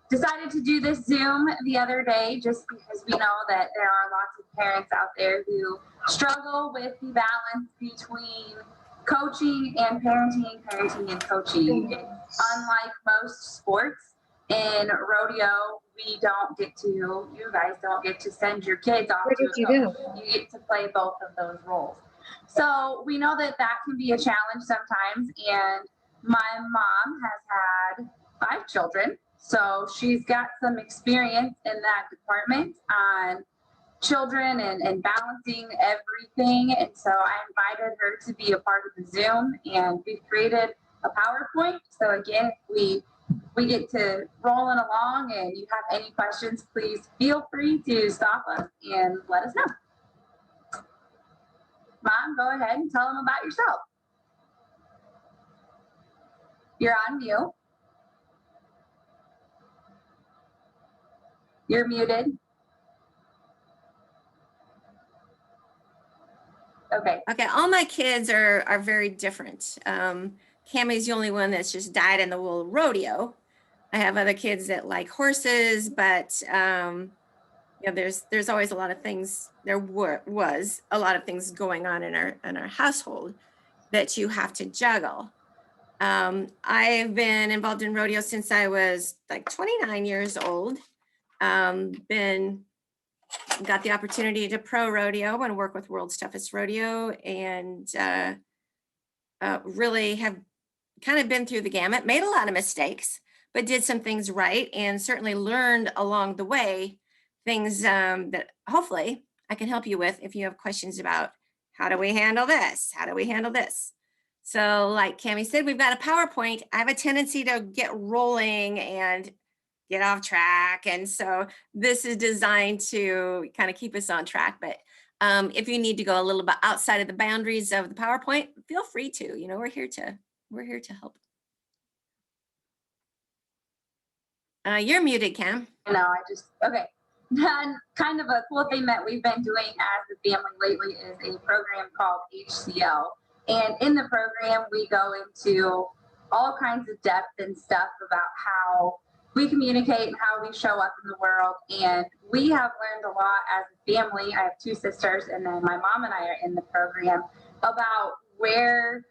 decided to do this Zoom the other day just because we know that there are lots of parents out there who struggle with the balance between coaching and parenting, parenting and coaching. It's unlike most sports. In rodeo, we don't get to, you guys don't get to send your kids off What to did you a coach. do? You get to play both of those roles. So we know that that can be a challenge sometimes. And my mom has had 5 children. So she's got some experience in that department on children and balancing everything. And so I invited her to be a part of the Zoom, and we've created a PowerPoint. So again, we get to rolling along, and you have any questions, please feel free to stop us and let us know. Mom, go ahead and tell them about yourself. You're on mute. You're muted. Okay. Okay, all my kids are very different. Cammy's the only one that's just dyed in the wool rodeo. I have other kids that like horses, but you know, there's always a lot of things. There was a lot of things going on in our household that you have to juggle. I've been involved in rodeo since I was like 29 years old. Got the opportunity to pro rodeo and work with World's Toughest Rodeo, and really have kind of been through the gamut, made a lot of mistakes, but did some things right, and certainly learned along the way things that hopefully I can help you with if you have questions about how do we handle this? How do we handle this? So like Cammie said, we've got a PowerPoint. I have a tendency to get rolling and get off track. And so this is designed to kind of keep us on track. But if you need to go a little bit outside of the boundaries of the PowerPoint, feel free to. You know, we're here to help. You're muted, Cam. No, okay. And kind of a cool thing that we've been doing as a family lately is a program called HCL. And in the program, we go into all kinds of depth and stuff about how we communicate and how we show up in the world. And we have learned a lot as a family. I have 2 sisters, and then my mom and I are in the program, about where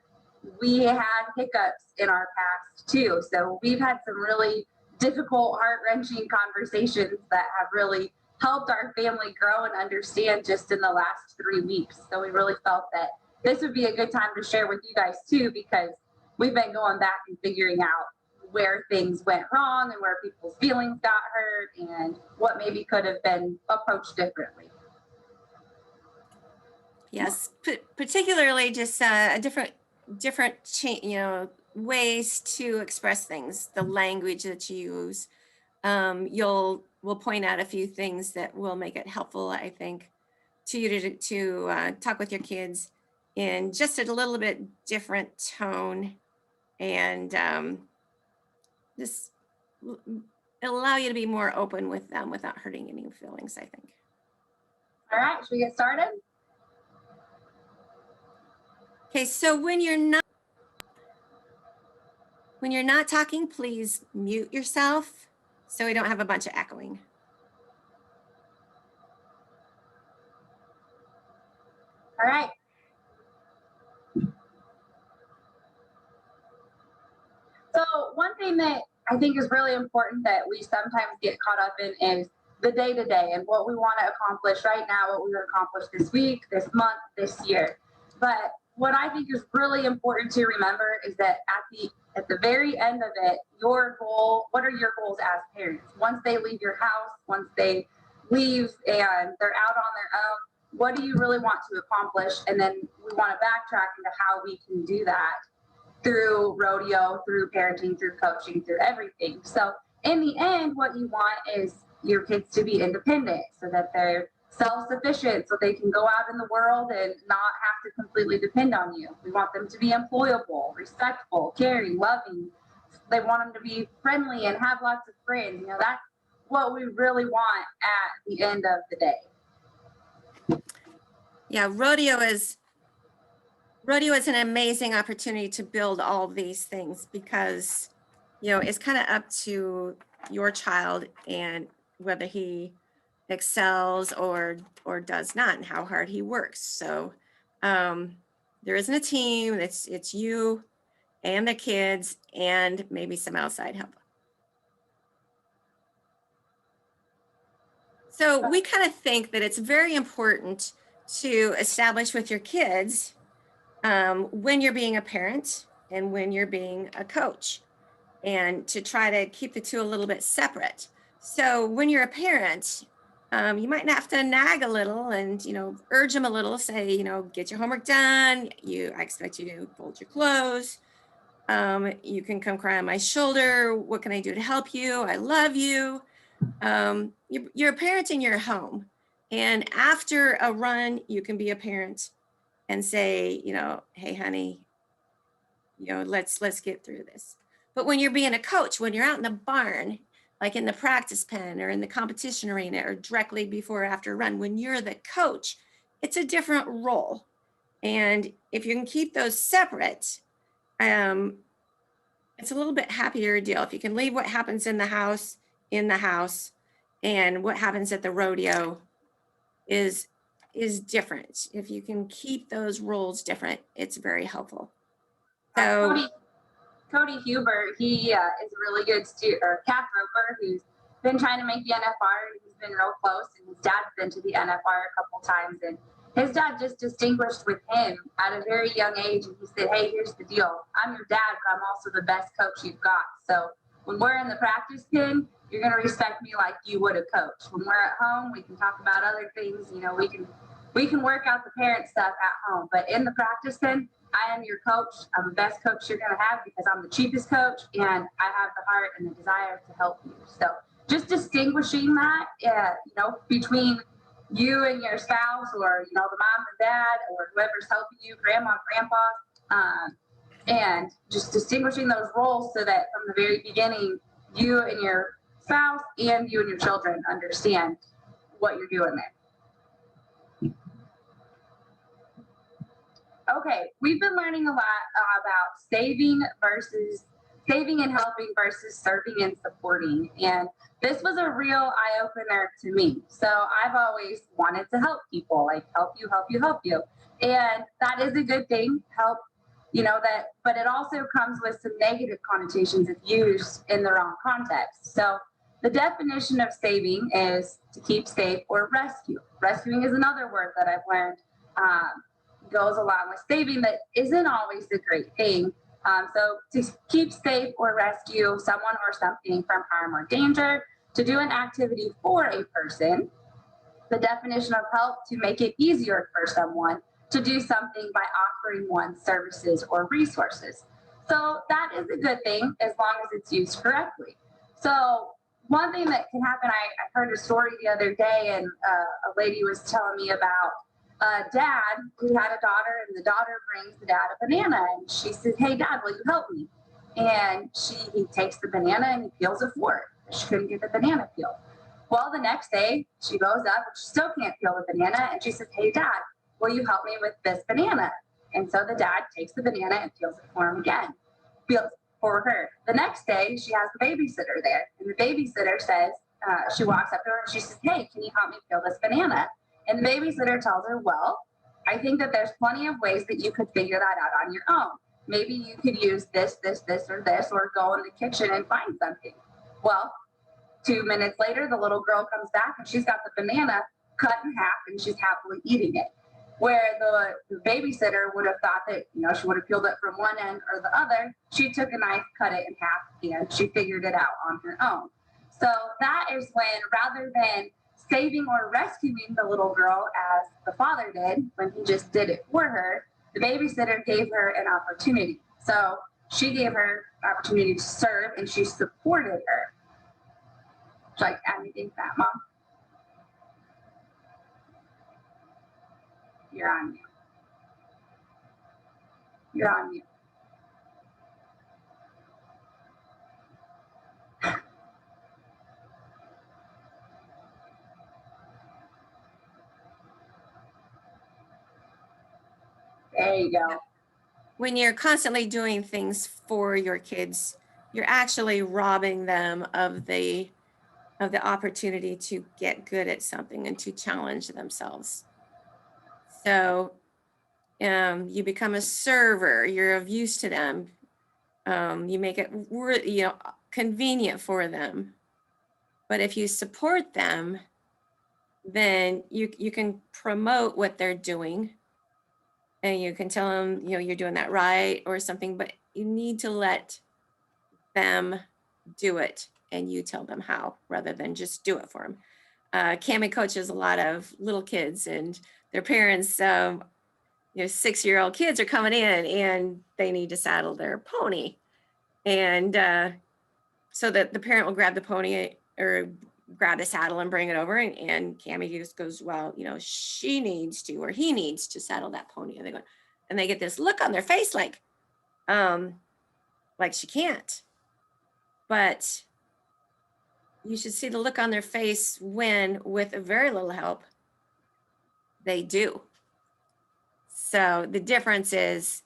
we had hiccups in our past too. So we've had some really difficult, heart-wrenching conversations that have really helped our family grow and understand just in the last 3 weeks. So we really felt that this would be a good time to share with you guys too, because we've been going back and figuring out where things went wrong and where people's feelings got hurt and what maybe could have been approached differently. Yes, particularly just a different you know, ways to express things, the language that you use. We'll point out a few things that will make it helpful, I think, to you to talk with your kids in just a little bit different tone, and just it'll allow you to be more open with them without hurting any feelings, I think. All right, should we get started? Okay, so when you're not talking, please mute yourself so we don't have a bunch of echoing. All right. So one thing that I think is really important that we sometimes get caught up in is the day-to-day and what we want to accomplish right now, what we want to accomplish this week, this month, this year. But what I think is really important to remember is that at the very end of it, your goal, what are your goals as parents? Once they leave your house, once they leave and they're out on their own, what do you really want to accomplish? And then we want to backtrack into how we can do that through rodeo, through parenting, through coaching, through everything. So in the end, what you want is your kids to be independent so that they're self-sufficient, so they can go out in the world and not have to completely depend on you. We want them to be employable, respectful, caring, loving. They want them to be friendly and have lots of friends. You know, that's what we really want at the end of the day. Yeah, rodeo is an amazing opportunity to build all of these things, because, you know, it's kind of up to your child and whether he excels or does not and how hard he works. So there isn't a team. It's you and the kids and maybe some outside help. So we kind of think that it's very important to establish with your kids when you're being a parent and when you're being a coach, and to try to keep the two a little bit separate. So when you're a parent, you might have to nag a little and, urge them a little, say, get your homework done. I expect you to fold your clothes. You can come cry on my shoulder. What can I do to help you? I love you. You're a parent in your home. And after a run, you can be a parent and say, hey, honey, let's get through this. But when you're being a coach, when you're out in the barn, like in the practice pen or in the competition arena or directly before or after a run, when you're the coach, it's a different role. And if you can keep those separate, it's a little bit happier deal. If you can leave what happens in the house, and what happens at the rodeo is different. If you can keep those roles different, it's very helpful. So Cody Huber, he is a really good calf roper who's been trying to make the NFR, and he's been real close. And his dad's been to the NFR a couple times, and his dad just distinguished with him at a very young age. And he said, "Hey, here's the deal. I'm your dad, but I'm also the best coach you've got. So when we're in the practice pen, you're going to respect me like you would a coach. When we're at home, we can talk about other things. We can work out the parent stuff at home, but in the practice pen, I am your coach. I'm the best coach you're going to have because I'm the cheapest coach, and I have the heart and the desire to help you." So just distinguishing that, between you and your spouse, or, the mom and dad, or whoever's helping you, grandma, grandpa, and just distinguishing those roles so that from the very beginning, you and your spouse and you and your children understand what you're doing there. Okay, we've been learning a lot about saving and helping versus serving and supporting. And this was a real eye opener to me. So I've always wanted to help people, like help you, help you, help you. And that is a good thing, help, but it also comes with some negative connotations if used in the wrong context. So the definition of saving is to keep safe or rescue. Rescuing is another word that I've learned. Goes along with saving that isn't always a great thing. So to keep safe or rescue someone or something from harm or danger, to do an activity for a person, the definition of help to make it easier for someone to do something by offering one services or resources. So that is a good thing as long as it's used correctly. So one thing that can happen, I heard a story the other day, and a lady was telling me about a dad who had a daughter, and the daughter brings the dad a banana, and she says, "Hey, Dad, will you help me?" And he takes the banana and he peels it for her. She couldn't get the banana peeled. Well, the next day she goes up and she still can't peel the banana, and she says, "Hey, Dad, will you help me with this banana?" And so the dad takes the banana and peels it for him again, peels for her. The next day she has the babysitter there, and the babysitter says, she walks up to her and she says, "Hey, can you help me peel this banana?" And the babysitter tells her, "Well, I think that there's plenty of ways that you could figure that out on your own. Maybe you could use this, or go in the kitchen and find something." Well, 2 minutes later, the little girl comes back and she's got the banana cut in half and she's happily eating it. Where the babysitter would have thought that, she would have peeled it from one end or the other, she took a knife, cut it in half, and she figured it out on her own. So that is when, rather than saving or rescuing the little girl as the father did when he just did it for her, the babysitter gave her an opportunity. So she gave her an opportunity to serve, and she supported her. Would you like to add anything to that, Mom? You're on mute. You're on mute. There you go. When you're constantly doing things for your kids, you're actually robbing them of the opportunity to get good at something and to challenge themselves. So you become a server, you're of use to them. You make it convenient for them. But if you support them, then you can promote what they're doing, and you can tell them, you're doing that right or something, but you need to let them do it and you tell them how, rather than just do it for them. Cami coaches a lot of little kids, and their parents, 6-year-old kids are coming in and they need to saddle their pony. And so that the parent will grab the pony or grab the saddle and bring it over. And Cami just goes, well, she needs to, or he needs to saddle that pony. And they get this look on their face like she can't. But you should see the look on their face when, with a very little help, they do. So the difference is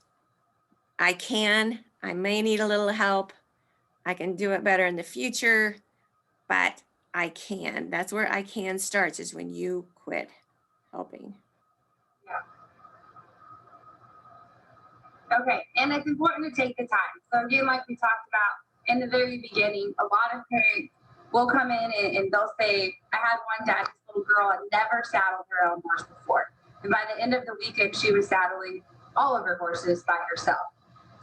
I may need a little help. I can do it better in the future, but I can. That's where I can starts, is when you quit helping. Yeah. Okay, and it's important to take the time. So again, like we talked about in the very beginning, a lot of parents will come in and they'll say, I had one dad, this little girl had never saddled her own horse before. And by the end of the weekend, she was saddling all of her horses by herself.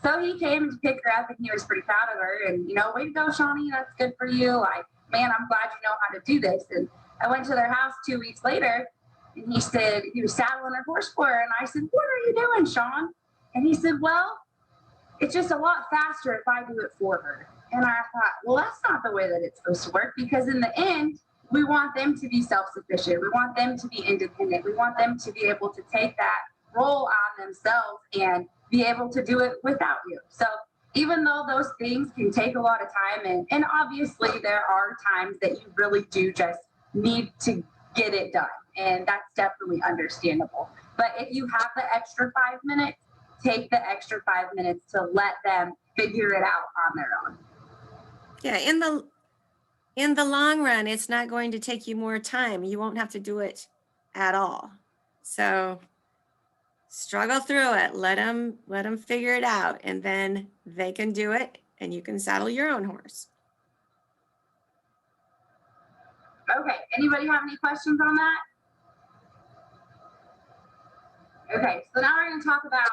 So he came to pick her up and he was pretty proud of her. And, way to go, Shawnee, that's good for you. Like, man, I'm glad you know how to do this. And I went to their house 2 weeks later and he said he was saddling her horse for her. And I said, what are you doing, Sean? And he said, well, it's just a lot faster if I do it for her. And I thought, well, that's not the way that it's supposed to work, because in the end, we want them to be self-sufficient. We want them to be independent. We want them to be able to take that role on themselves and be able to do it without you. So even though those things can take a lot of time, and obviously there are times that you really do just need to get it done, and that's definitely understandable. But if you have the extra 5 minutes, take the extra 5 minutes to let them figure it out on their own. Yeah, in the long run, it's not going to take you more time. You won't have to do it at all. So struggle through it. Let them figure it out, and then they can do it, and you can saddle your own horse. Okay, anybody have any questions on that? Okay, so now we're going to talk about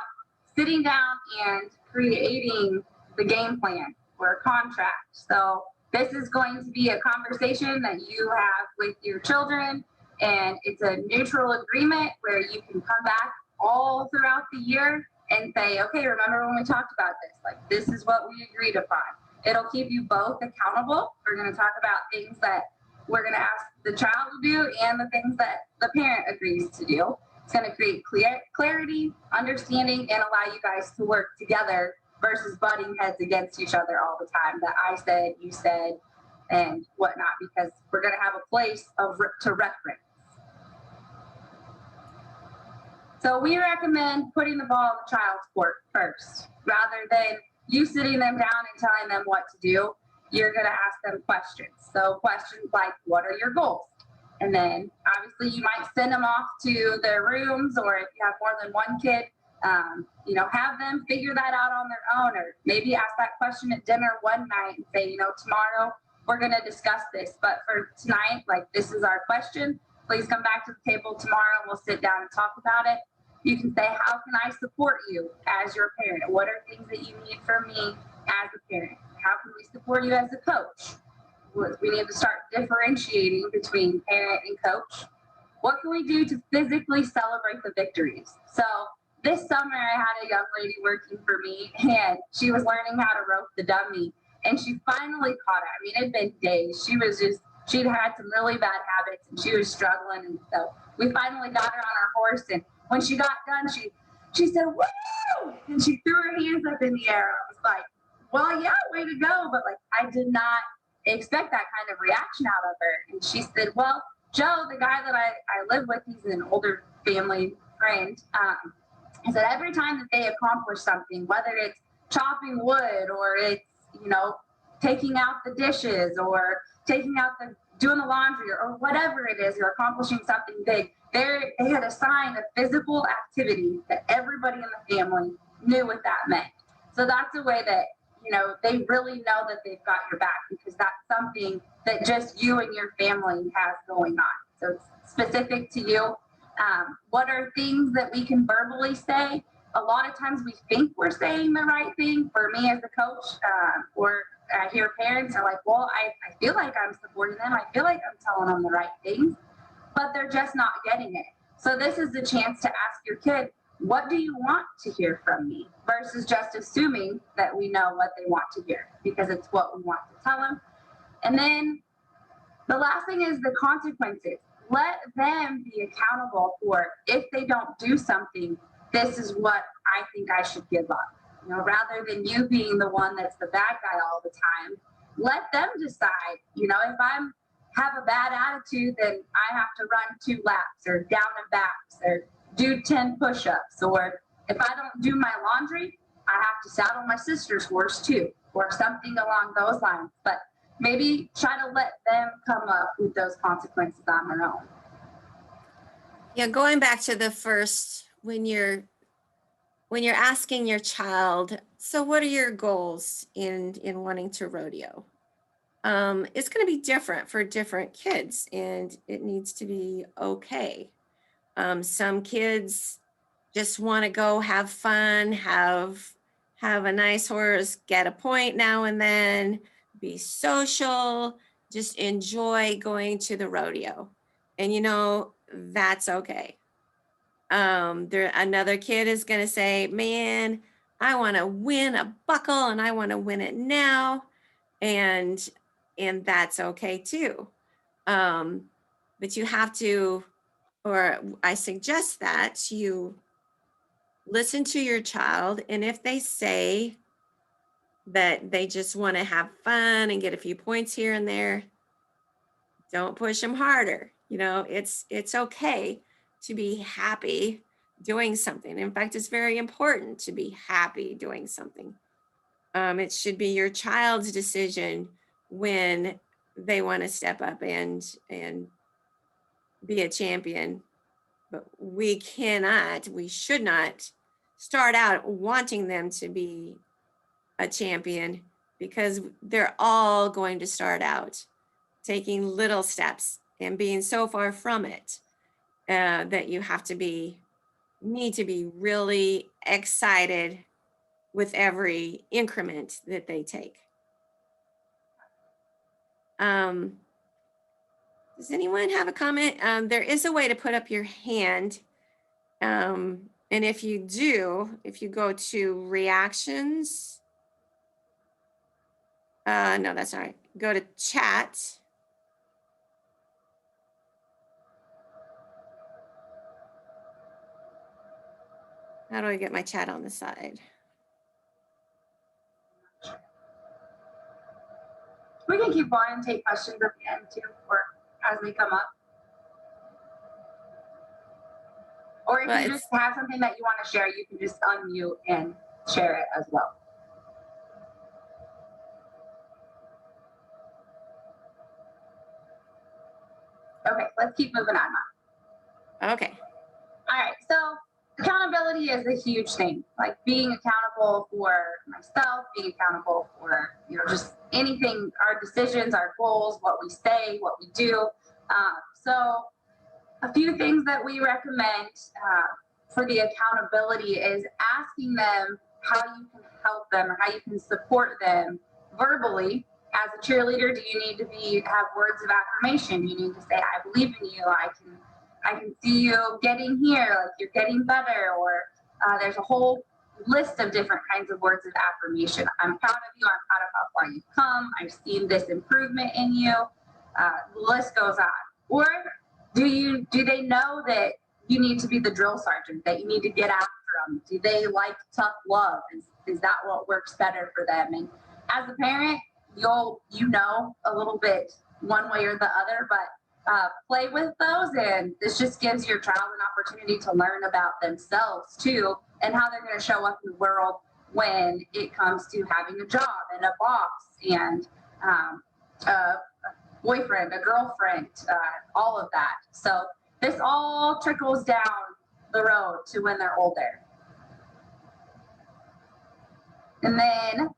sitting down and creating the game plan or a contract. So this is going to be a conversation that you have with your children, and it's a neutral agreement where you can come back all throughout the year and say, okay, remember when we talked about this? Like, this is what we agreed upon. It'll keep you both accountable. We're going to talk about things that we're going to ask the child to do and the things that the parent agrees to do. It's going to create clarity, understanding, and allow you guys to work together versus butting heads against each other all the time, that I said, you said, and whatnot, because we're going to have a place to reference. So we recommend putting the ball in the child's court first. Rather than you sitting them down and telling them what to do, you're going to ask them questions. So questions like, what are your goals? And then obviously you might send them off to their rooms, or if you have more than one kid, have them figure that out on their own, or maybe ask that question at dinner one night and say, tomorrow we're going to discuss this, but for tonight, like, this is our question. Please come back to the table tomorrow and we'll sit down and talk about it. You can say, how can I support you as your parent? What are things that you need from me as a parent? How can we support you as a coach? We need to start differentiating between parent and coach. What can we do to physically celebrate the victories? So this summer I had a young lady working for me, and she was learning how to rope the dummy, and she finally caught it. I mean, it'd been days. She'd had some really bad habits, and she was struggling. And so we finally got her on her horse, and when she got done, she said, woo! And she threw her hands up in the air. I was like, well, yeah, way to go. But like, I did not expect that kind of reaction out of her. And she said, well, Joe, the guy that I live with, he's an older family friend. He said every time that they accomplish something, whether it's chopping wood or it's, taking out the dishes or doing the laundry or whatever it is, or accomplishing something big. They had assigned a physical activity that everybody in the family knew what that meant. So that's a way that, they really know that they've got your back, because that's something that just you and your family has going on. So it's specific to you. What are things that we can verbally say? A lot of times we think we're saying the right thing. For me as a coach, or I hear parents are like, well, I feel like I'm supporting them. I feel like I'm telling them the right things, but they're just not getting it. So this is the chance to ask your kid, what do you want to hear from me? Versus just assuming that we know what they want to hear, because it's what we want to tell them. And then the last thing is the consequences. Let them be accountable for, if they don't do something, this is what I think I should give up. Rather than you being the one that's the bad guy all the time, let them decide. If I'm have a bad attitude, then I have to run 2 laps or down and backs or do 10 push-ups. Or if I don't do my laundry, I have to saddle my sister's horse too, or something along those lines. But maybe try to let them come up with those consequences on their own. Yeah, going back to the first, when you're asking your child, so what are your goals in wanting to rodeo? It's going to be different for different kids, and it needs to be okay. Some kids just want to go have fun, have a nice horse, get a point now and then, be social, just enjoy going to the rodeo. And that's okay. Another kid is going to say, man, I want to win a buckle and I want to win it now. And that's okay too. But you have to, or I suggest that you listen to your child. And if they say that they just want to have fun and get a few points here and there, don't push them harder. It's okay to be happy doing something. In fact, it's very important to be happy doing something. It should be your child's decision when they want to step up and be a champion. But we should not start out wanting them to be a champion, because they're all going to start out taking little steps and being so far from it that you need to be really excited with every increment that they take. Does anyone have a comment? There is a way to put up your hand. And if you go to reactions, no, that's all right. Go to chat. How do I get my chat on the side? We can keep going and take questions at the end too, or as they come up. Or if you just have something that you want to share, you can just unmute and share it as well. Okay, let's keep moving on now. Okay. All right, so accountability is a huge thing. Like being accountable for myself, being accountable for just anything, our decisions, our goals, what we say, what we do. So a few things that we recommend for the accountability is asking them how you can help them or how you can support them verbally. As a cheerleader, do you need to have words of affirmation? You need to say, I believe in you. I can see you getting here, like you're getting better, or there's a whole list of different kinds of words of affirmation. I'm proud of you. I'm proud of how far you've come. I've seen this improvement in you. The list goes on. Or do they know that you need to be the drill sergeant, that you need to get after them? Do they like tough love? Is that what works better for them? And as a parent, you know a little bit one way or the other, but play with those, and this just gives your child an opportunity to learn about themselves too, and how they're going to show up in the world when it comes to having a job and a boss and a boyfriend, a girlfriend, all of that. So this all trickles down the road to when they're older. And then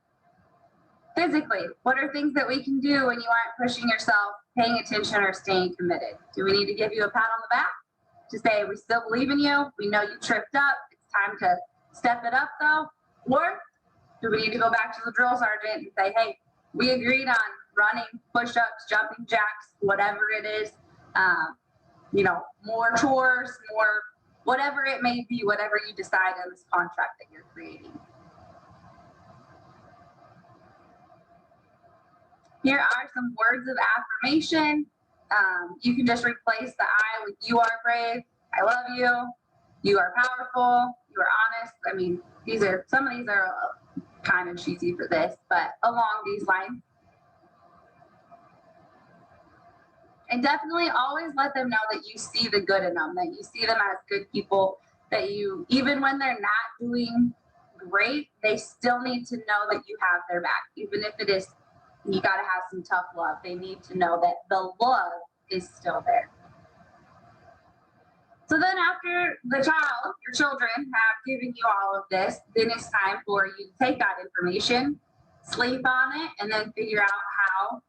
physically, what are things that we can do when you aren't pushing yourself, paying attention, or staying committed? Do we need to give you a pat on the back to say, we still believe in you, we know you tripped up, it's time to step it up though? Or do we need to go back to the drill sergeant and say, hey, we agreed on running, push-ups, jumping jacks, whatever it is, more chores, more whatever it may be, whatever you decide in this contract that you're creating. Here are some words of affirmation. You can just replace the I with you are brave, I love you, you are powerful, you are honest. I mean, some of these are kind of cheesy for this, but along these lines. And definitely always let them know that you see the good in them, that you see them as good people, that you, even when they're not doing great, they still need to know that you have their back. Even if it is, you got to have some tough love. They need to know that the love is still there. So then after your children have given you all of this, then it's time for you to take that information, sleep on it, and then figure out how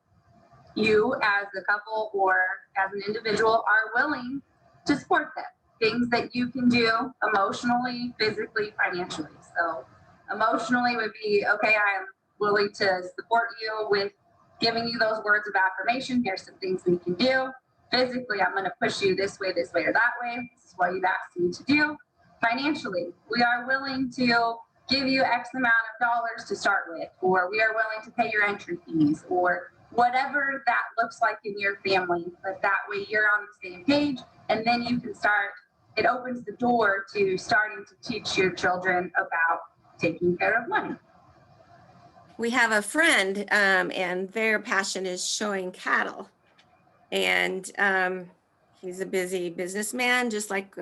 you as a couple or as an individual are willing to support them. Things that you can do emotionally, physically, financially. So emotionally would be, okay, I am willing to support you with giving you those words of affirmation. Here's some things we can do. Physically, I'm going to push you this way, or that way. This is what you've asked me to do. Financially, we are willing to give you X amount of dollars to start with, or we are willing to pay your entry fees, or whatever that looks like in your family. But that way you're on the same page, and then you can start. It opens the door to starting to teach your children about taking care of money. We have a friend, and their passion is showing cattle. And he's a busy businessman, just like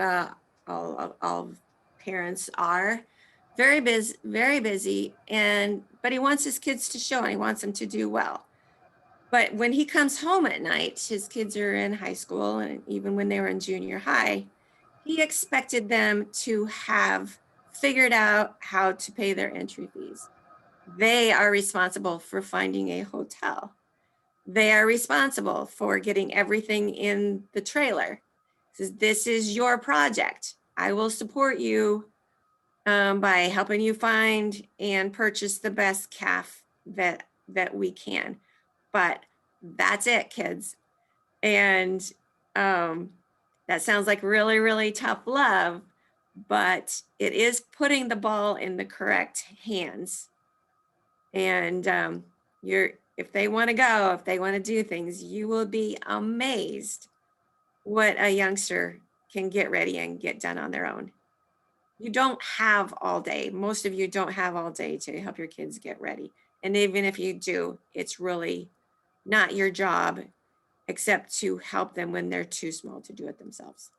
all parents are. Very busy, but he wants his kids to show, and he wants them to do well. But when he comes home at night, his kids are in high school, and even when they were in junior high, he expected them to have figured out how to pay their entry fees. They are responsible for finding a hotel. They are responsible for getting everything in the trailer. He says, this is your project. I will support you by helping you find and purchase the best calf that we can. But that's it, kids. And that sounds like really, really tough love, but it is putting the ball in the correct hands. And if they want to go, if they want to do things, you will be amazed what a youngster can get ready and get done on their own. You don't have all day. Most of you don't have all day to help your kids get ready. And even if you do, it's really not your job except to help them when they're too small to do it themselves.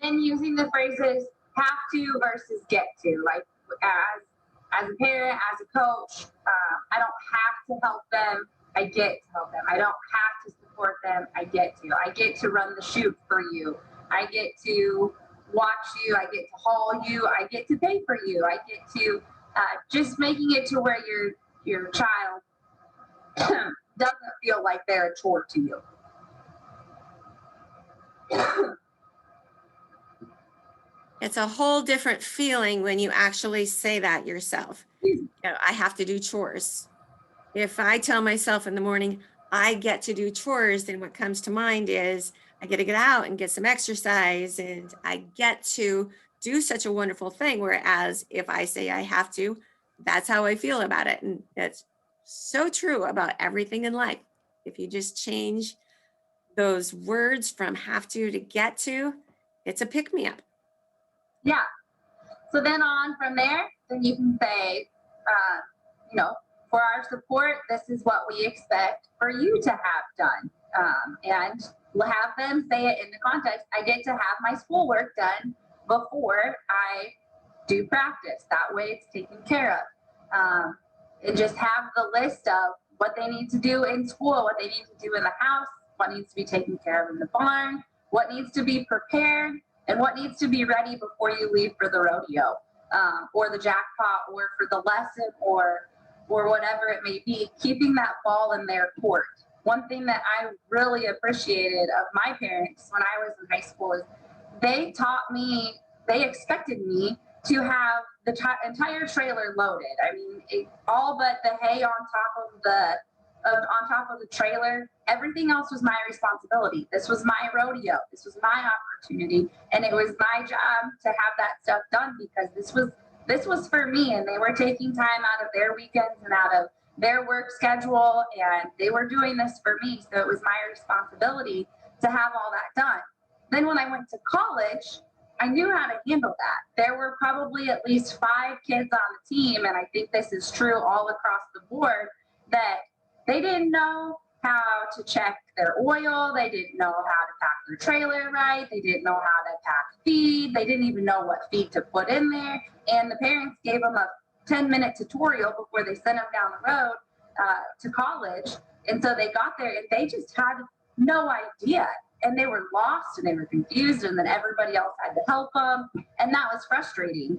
And then using the phrases have to versus get to, like as a parent, as a coach, I don't have to help them. I get to help them. I don't have to support them. I get to. I get to run the chute for you. I get to watch you. I get to haul you. I get to pay for you. I get to just making it to where your child doesn't feel like they're a chore to you. It's a whole different feeling when you actually say that yourself. You know, I have to do chores. If I tell myself in the morning, I get to do chores, then what comes to mind is I get to get out and get some exercise, and I get to do such a wonderful thing. Whereas if I say I have to, that's how I feel about it. And that's so true about everything in life. If you just change those words from have to get to, it's a pick-me-up. Yeah. So then on from there, then you can say, for our support, this is what we expect for you to have done. And we'll have them say it in the context. I get to have my schoolwork done before I do practice. That way it's taken care of. and just have the list of what they need to do in school, what they need to do in the house, what needs to be taken care of in the barn, what needs to be prepared, and what needs to be ready before you leave for the rodeo, or the jackpot, or for the lesson, or whatever it may be. Keeping that ball in their court. One thing that I really appreciated of my parents when I was in high school is they taught me, they expected me to have the entire trailer loaded. I mean, all but the hay on top of the trailer. Everything else was my responsibility. This was my rodeo. This was my opportunity, and it was my job to have that stuff done, because this was for me, and they were taking time out of their weekends and out of their work schedule, and they were doing this for me. So it was my responsibility to have all that done. Then when I went to college, I knew how to handle that. There were probably at least 5 kids on the team, and I think this is true all across the board, that they didn't know how to check their oil. They didn't know how to pack their trailer right. They didn't know how to pack feed. They didn't even know what feed to put in there. And the parents gave them a 10-minute tutorial before they sent them down the road to college. And so they got there and they just had no idea. And they were lost and they were confused, and then everybody else had to help them. And that was frustrating.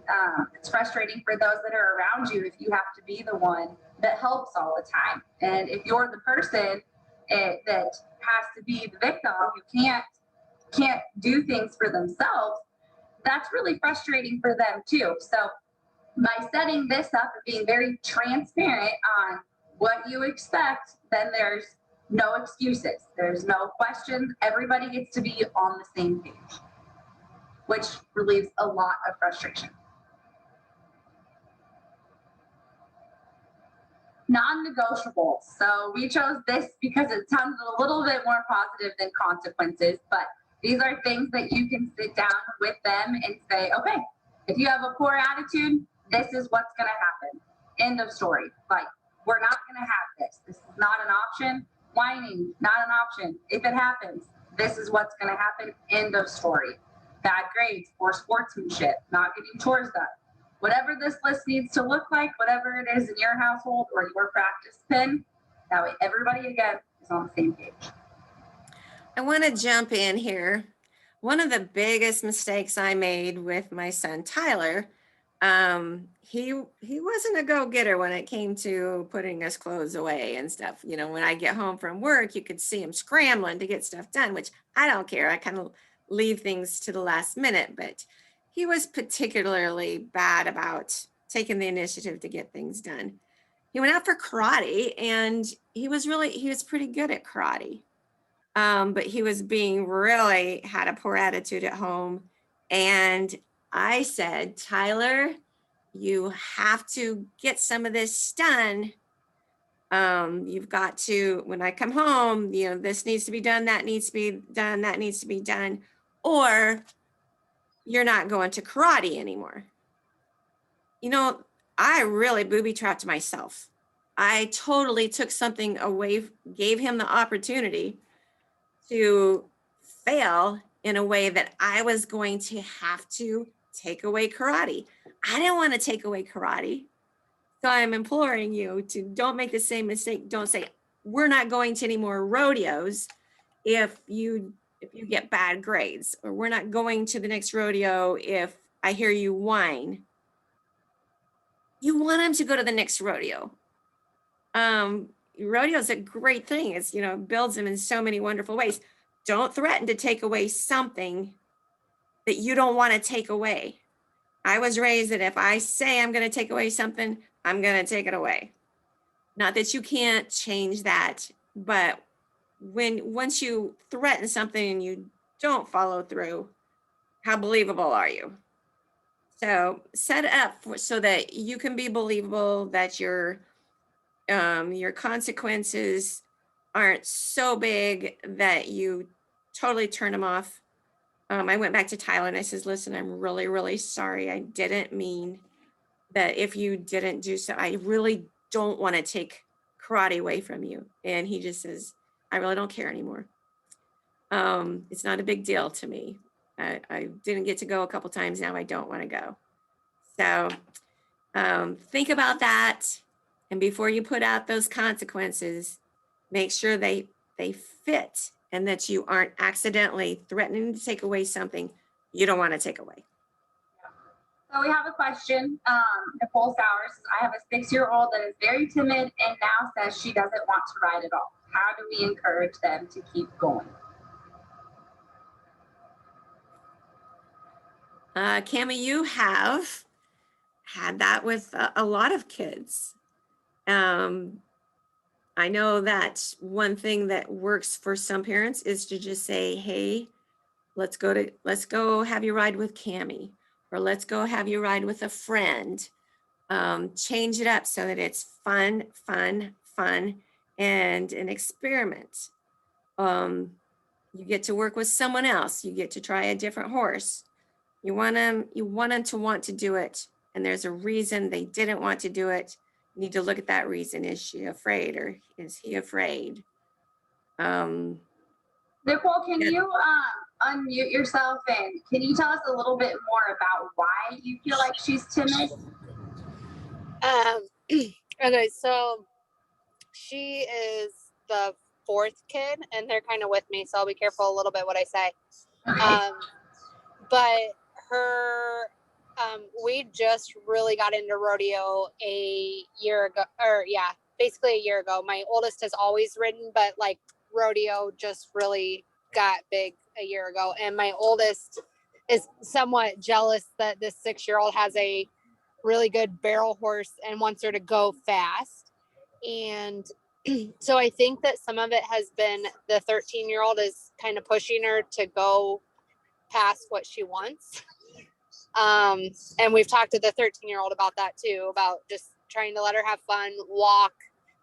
It's frustrating for those that are around you if you have to be the one that helps all the time. And if you're the person that has to be the victim who can't do things for themselves, that's really frustrating for them too. So by setting this up and being very transparent on what you expect, then there's no excuses. There's no questions. Everybody gets to be on the same page, which relieves a lot of frustration. Non-negotiables. So we chose this because it sounds a little bit more positive than consequences, but these are things that you can sit down with them and say, okay, if you have a poor attitude, this is what's going to happen. End of story. Like, we're not going to have this. This is not an option. Whining, not an option. If it happens, this is what's going to happen. End of story. Bad grades, poor sportsmanship, not getting chores done. Whatever this list needs to look like, whatever it is in your household or your practice pin, that way everybody, again, is on the same page. I want to jump in here. One of the biggest mistakes I made with my son Tyler, he wasn't a go-getter when it came to putting his clothes away and stuff. You know, when I get home from work, you could see him scrambling to get stuff done, which I don't care. I kind of leave things to the last minute, but he was particularly bad about taking the initiative to get things done. He went out for karate, and he was pretty good at karate. But he was had a poor attitude at home. And I said, Tyler, you have to get some of this done. You've got to, when I come home, you know, this needs to be done, that needs to be done, that needs to be done, or you're not going to karate anymore. You know, I really booby-trapped myself. I totally took something away, gave him the opportunity to fail in a way that I was going to have to take away karate. I didn't want to take away karate. So I'm imploring you to don't make the same mistake. Don't say, we're not going to any more rodeos if you get bad grades, or we're not going to the next rodeo if I hear you whine. You want them to go to the next rodeo. Rodeo is a great thing. It's, you know, builds them in so many wonderful ways. Don't threaten to take away something that you don't want to take away. I was raised that if I say I'm going to take away something, I'm going to take it away. Not that you can't change that, but once you threaten something and you don't follow through, how believable are you? So set it up so that you can be believable, that your consequences aren't so big that you totally turn them off. I went back to Tyler and I says, listen, I'm really, really sorry. I didn't mean that if you didn't do so. I really don't want to take karate away from you. And he just says, I really don't care anymore. It's not a big deal to me. I didn't get to go a couple times. Now I don't want to go. So think about that. And before you put out those consequences, make sure they fit and that you aren't accidentally threatening to take away something you don't want to take away. So we have a question. Nicole Sowers says, I have a 6-year-old that is very timid and now says she doesn't want to ride at all. How do we encourage them to keep going? Cami, you have had that with a lot of kids. I know that one thing that works for some parents is to just say, hey, let's go have you ride with Cami, or let's go have you ride with a friend. Change it up so that it's fun, and an experiment. You get to work with someone else. You get to try a different horse. You want them to want to do it, and there's a reason they didn't want to do it. You need to look at that reason. Is she afraid, or is he afraid? Nicole, can you unmute yourself and can you tell us a little bit more about why you feel like she's timid? Okay, so she is the 4th kid, and they're kind of with me, so I'll be careful a little bit what I say. But her, we just really got into rodeo a year ago, basically a year ago. My oldest has always ridden, but like rodeo just really got big a year ago. And my oldest is somewhat jealous that this 6-year-old has a really good barrel horse and wants her to go fast. And so I think that some of it has been the 13-year-old is kind of pushing her to go past what she wants. And we've talked to the 13-year-old about that too, about just trying to let her have fun, walk.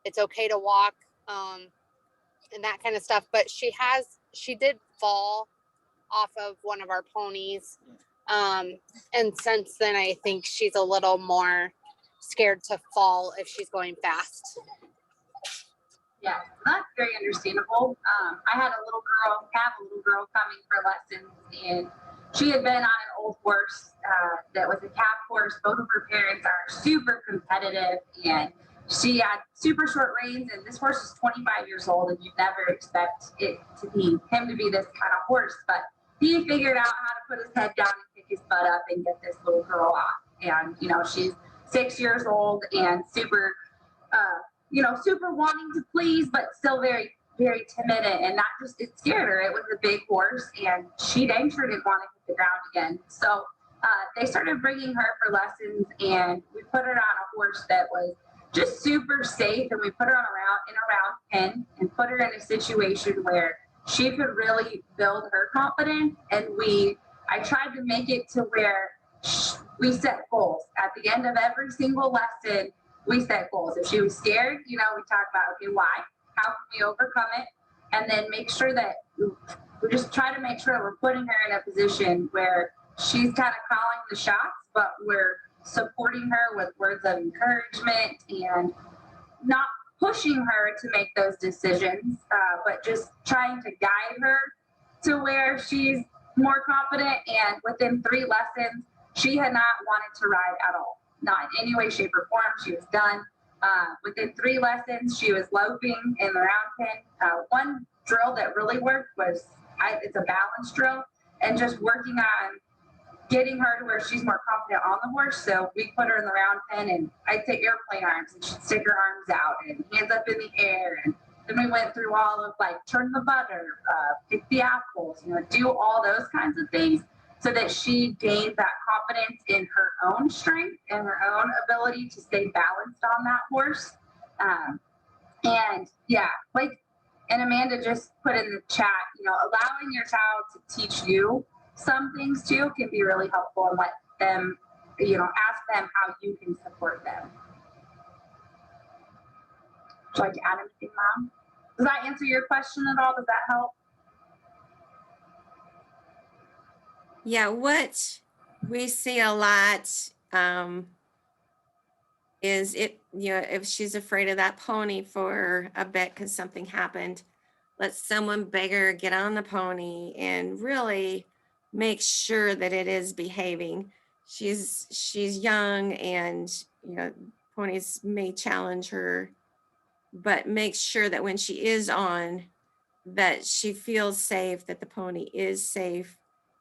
It's okay to walk, and that kind of stuff. But she did fall off of one of our ponies. And since then, I think she's a little more scared to fall if she's going fast. Yeah, that's very understandable. I have a little girl coming for lessons, and she had been on an old horse that was a calf horse. Both of her parents are super competitive, and she had super short reins, and this horse is 25 years old, and you'd never expect him to be this kind of horse, but he figured out how to put his head down and kick his butt up and get this little girl off. And, she's 6 years old and super, super wanting to please, but still very, very timid. And that it scared her. It was a big horse, and she dang sure didn't want to hit the ground again. So they started bringing her for lessons, and we put her on a horse that was just super safe. And we put her in a round pen and put her in a situation where she could really build her confidence. And I tried to make it to where we set goals. At the end of every single lesson, we set goals. If she was scared, we talk about, okay, why? How can we overcome it? And then make sure that we just try to make sure that we're putting her in a position where she's kind of calling the shots, but we're supporting her with words of encouragement and not pushing her to make those decisions, but just trying to guide her to where she's more confident. And within 3 lessons, she had not wanted to ride at all, not in any way, shape, or form. She was done. Within 3 lessons, she was loping in the round pen. One drill that really worked was it's a balance drill, and just working on getting her to where she's more confident on the horse. So we put her in the round pen, and I'd say airplane arms, and she'd stick her arms out and hands up in the air. And then we went through all of turn the butter, pick the apples, do all those kinds of things so that she gained that confidence in her own strength and her own ability to stay balanced on that horse. And yeah, and Amanda just put in the chat, allowing your child to teach you some things too can be really helpful, and let them, ask them how you can support them. Would you like to add anything, Mom? Does that answer your question at all? Does that help? Yeah, what we see a lot is if she's afraid of that pony for a bit because something happened, let someone bigger get on the pony and really make sure that it is behaving. She's young, and ponies may challenge her, but make sure that when she is on, that she feels safe, that the pony is safe,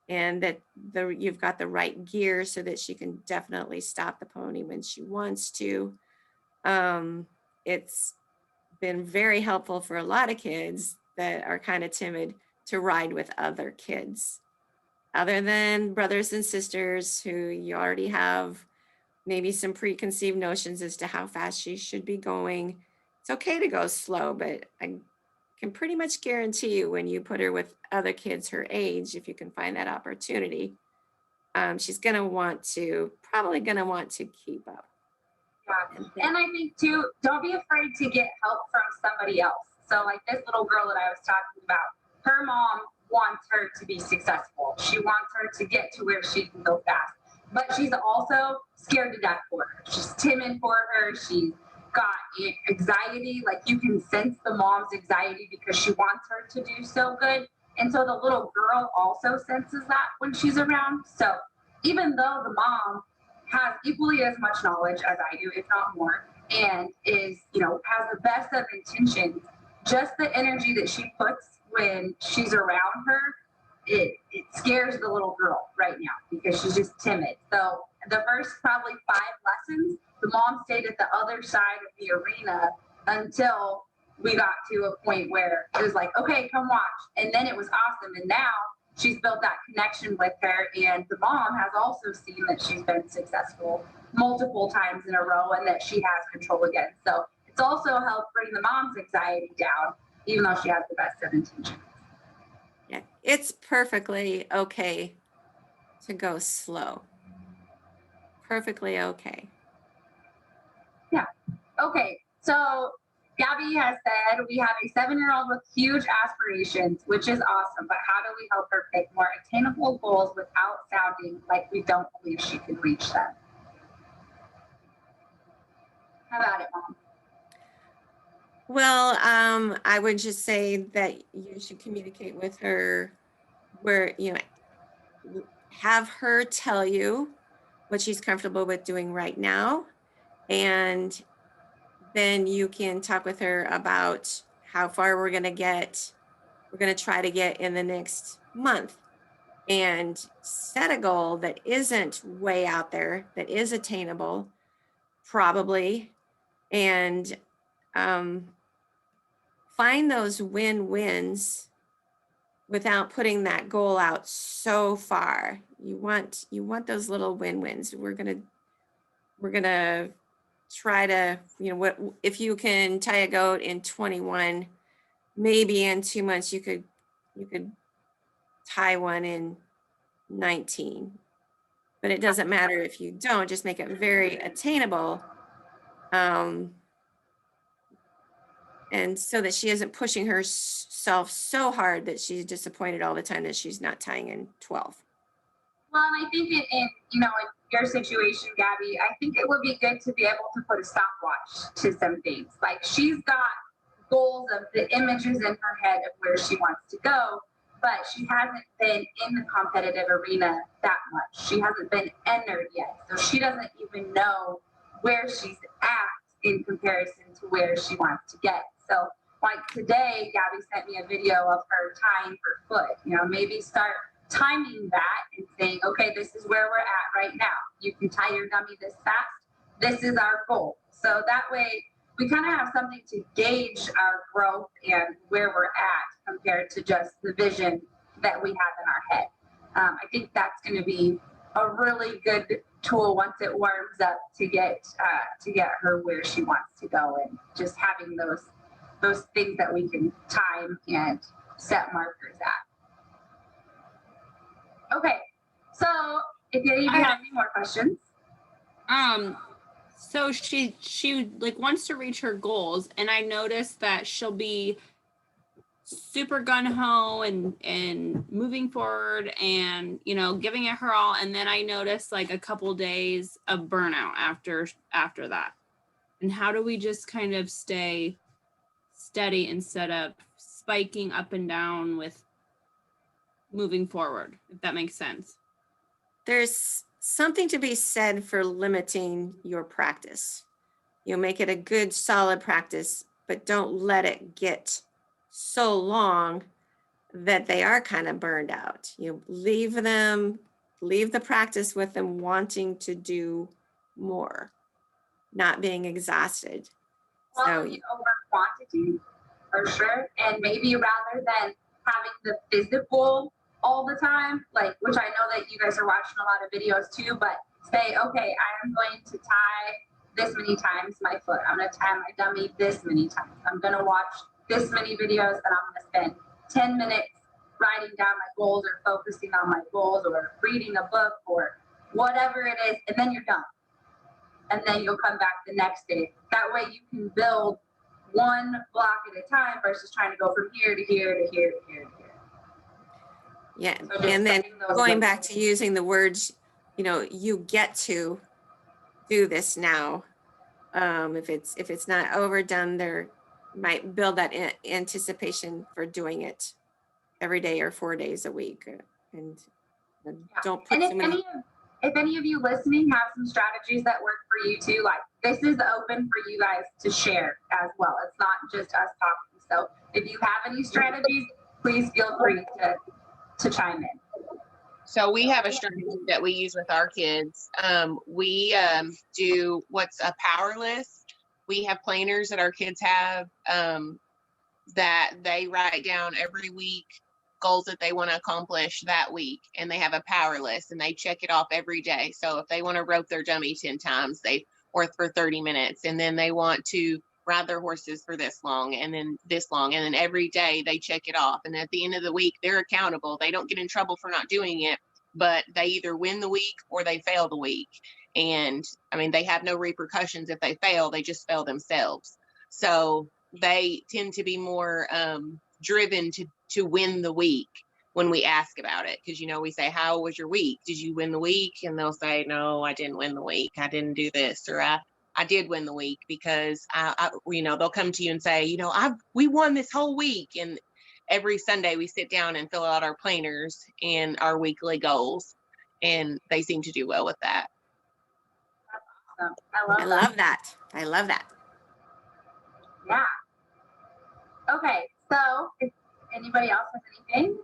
and that you've got the right gear so that she can definitely stop the pony when she wants to. It's been very helpful for a lot of kids that are kind of timid to ride with other kids, other than brothers and sisters who you already have maybe some preconceived notions as to how fast she should be going. It's okay to go slow, but I can pretty much guarantee you when you put her with other kids her age, if you can find that opportunity, she's probably gonna want to keep up. Yeah. And I think too, don't be afraid to get help from somebody else. So like this little girl that I was talking about, her mom wants her to be successful. She wants her to get to where she can go fast. But she's also scared to death for her. She's timid for her. She's got anxiety. Like you can sense the mom's anxiety because she wants her to do so good. And so the little girl also senses that when she's around. So even though the mom has equally as much knowledge as I do, if not more, and is, has the best of intentions, just the energy that she puts when she's around her, it scares the little girl right now because she's just timid. So the first probably 5 lessons, the mom stayed at the other side of the arena until we got to a point where it was like, okay, come watch. And then it was awesome. And now she's built that connection with her. And the mom has also seen that she's been successful multiple times in a row and that she has control again. So it's also helped bring the mom's anxiety down, even though she has the best of intentions. Yeah, it's perfectly okay to go slow. Perfectly okay. Yeah. Okay. So Gabby has said we have a 7-year-old with huge aspirations, which is awesome. But how do we help her pick more attainable goals without sounding like we don't believe she can reach them? How about it, Mom? Well, I would just say that you should communicate with her where, have her tell you what she's comfortable with doing right now. And then you can talk with her about how far we're going to get. We're going to try to get in the next month and set a goal that isn't way out there, that is attainable, probably. And find those win-wins without putting that goal out so far. You want those little win-wins. We're gonna try to, what if you can tie a goat in 21, maybe in 2 months you could tie one in 19. But it doesn't matter if you don't, just make it very attainable. And so that she isn't pushing herself so hard that she's disappointed all the time that she's not tying in 12. Well, and I think in your situation, Gabby, I think it would be good to be able to put a stopwatch to some things. Like she's got goals of the images in her head of where she wants to go, but she hasn't been in the competitive arena that much. She hasn't been entered yet. So she doesn't even know where she's at in comparison to where she wants to get. So like today, Gabby sent me a video of her tying her foot. Maybe start timing that and saying, okay, this is where we're at right now. You can tie your dummy this fast. This is our goal. So that way we kind of have something to gauge our growth and where we're at compared to just the vision that we have in our head. I think that's going to be a really good tool once it warms up to get her where she wants to go, and just having those things that we can time and set markers at. Okay, so if you have any more questions. So she like wants to reach her goals, and I noticed that she'll be super gun-ho and moving forward and giving it her all, and then I noticed like a couple days of burnout after that. And how do we just kind of stay steady instead of spiking up and down with moving forward, if that makes sense? There's something to be said for limiting your practice. You make it a good solid practice, but don't let it get so long that they are kind of burned out. You leave the practice with them wanting to do more, not being exhausted. So Quality over quantity, for sure. And maybe rather than having the physical all the time, like, which I know that you guys are watching a lot of videos too, but say, okay, I am going to tie this many times my foot. I'm going to tie my dummy this many times. I'm going to watch this many videos, and I'm going to spend 10 minutes writing down my goals or focusing on my goals or reading a book or whatever it is, and then you're done. And then you'll come back the next day. That way you can build one block at a time versus trying to go from here to here to here to here to here. yeah, So and then going goals. back to using the words, you get to do this now. If it's not overdone, there might build that anticipation for doing it every day or 4 days a week, and don't put And too many. if any of you listening have some strategies that work for you too, like, this is open for you guys to share as well. It's not just us talking. So if you have any strategies, please feel free to chime in. So we have a strategy that we use with our kids. We do what's a power list. We have planners that our kids have that they write down every week goals that they want to accomplish that week, and they have a power list and they check it off every day. So if they want to rope their dummy 10 times, or for 30 minutes, and then they want to ride their horses for this long and then this long, and then every day they check it off, and at the end of the week they're accountable. They don't get in trouble for not doing it, but they either win the week or they fail the week. And I mean, they have no repercussions if they fail. They just fail themselves. So they tend to be more driven to win the week when we ask about it, because we say, how was your week? Did you win the week? And they'll say, no, I didn't win the week. I didn't do this, or I did win the week, because they'll come to you and say, we won this whole week. And every Sunday we sit down and fill out our planners and our weekly goals, and they seem to do well with that. Awesome. I love that. I love that. Yeah. Okay, so if anybody else has anything,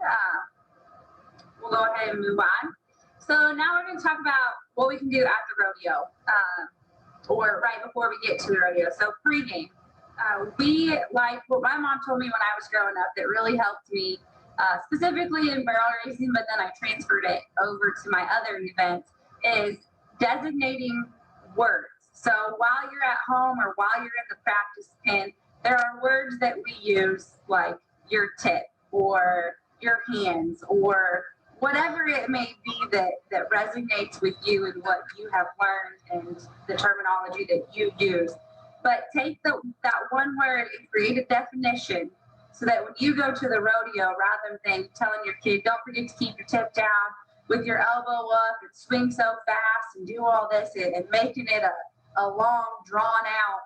we'll go ahead and move on. So now we're going to talk about what we can do at the rodeo, or right before we get to the rodeo. So pregame. We like what my mom told me when I was growing up that really helped me, specifically in barrel racing, but then I transferred it over to my other events, is designating words. So while you're at home or while you're in the practice pen, there are words that we use, like your tip or your hands or whatever it may be that resonates with you and what you have learned and the terminology that you use. But take that one word and create a definition so that when you go to the rodeo, rather than telling your kid, don't forget to keep your tip down with your elbow up and swing so fast and do all this, and making it a long, drawn out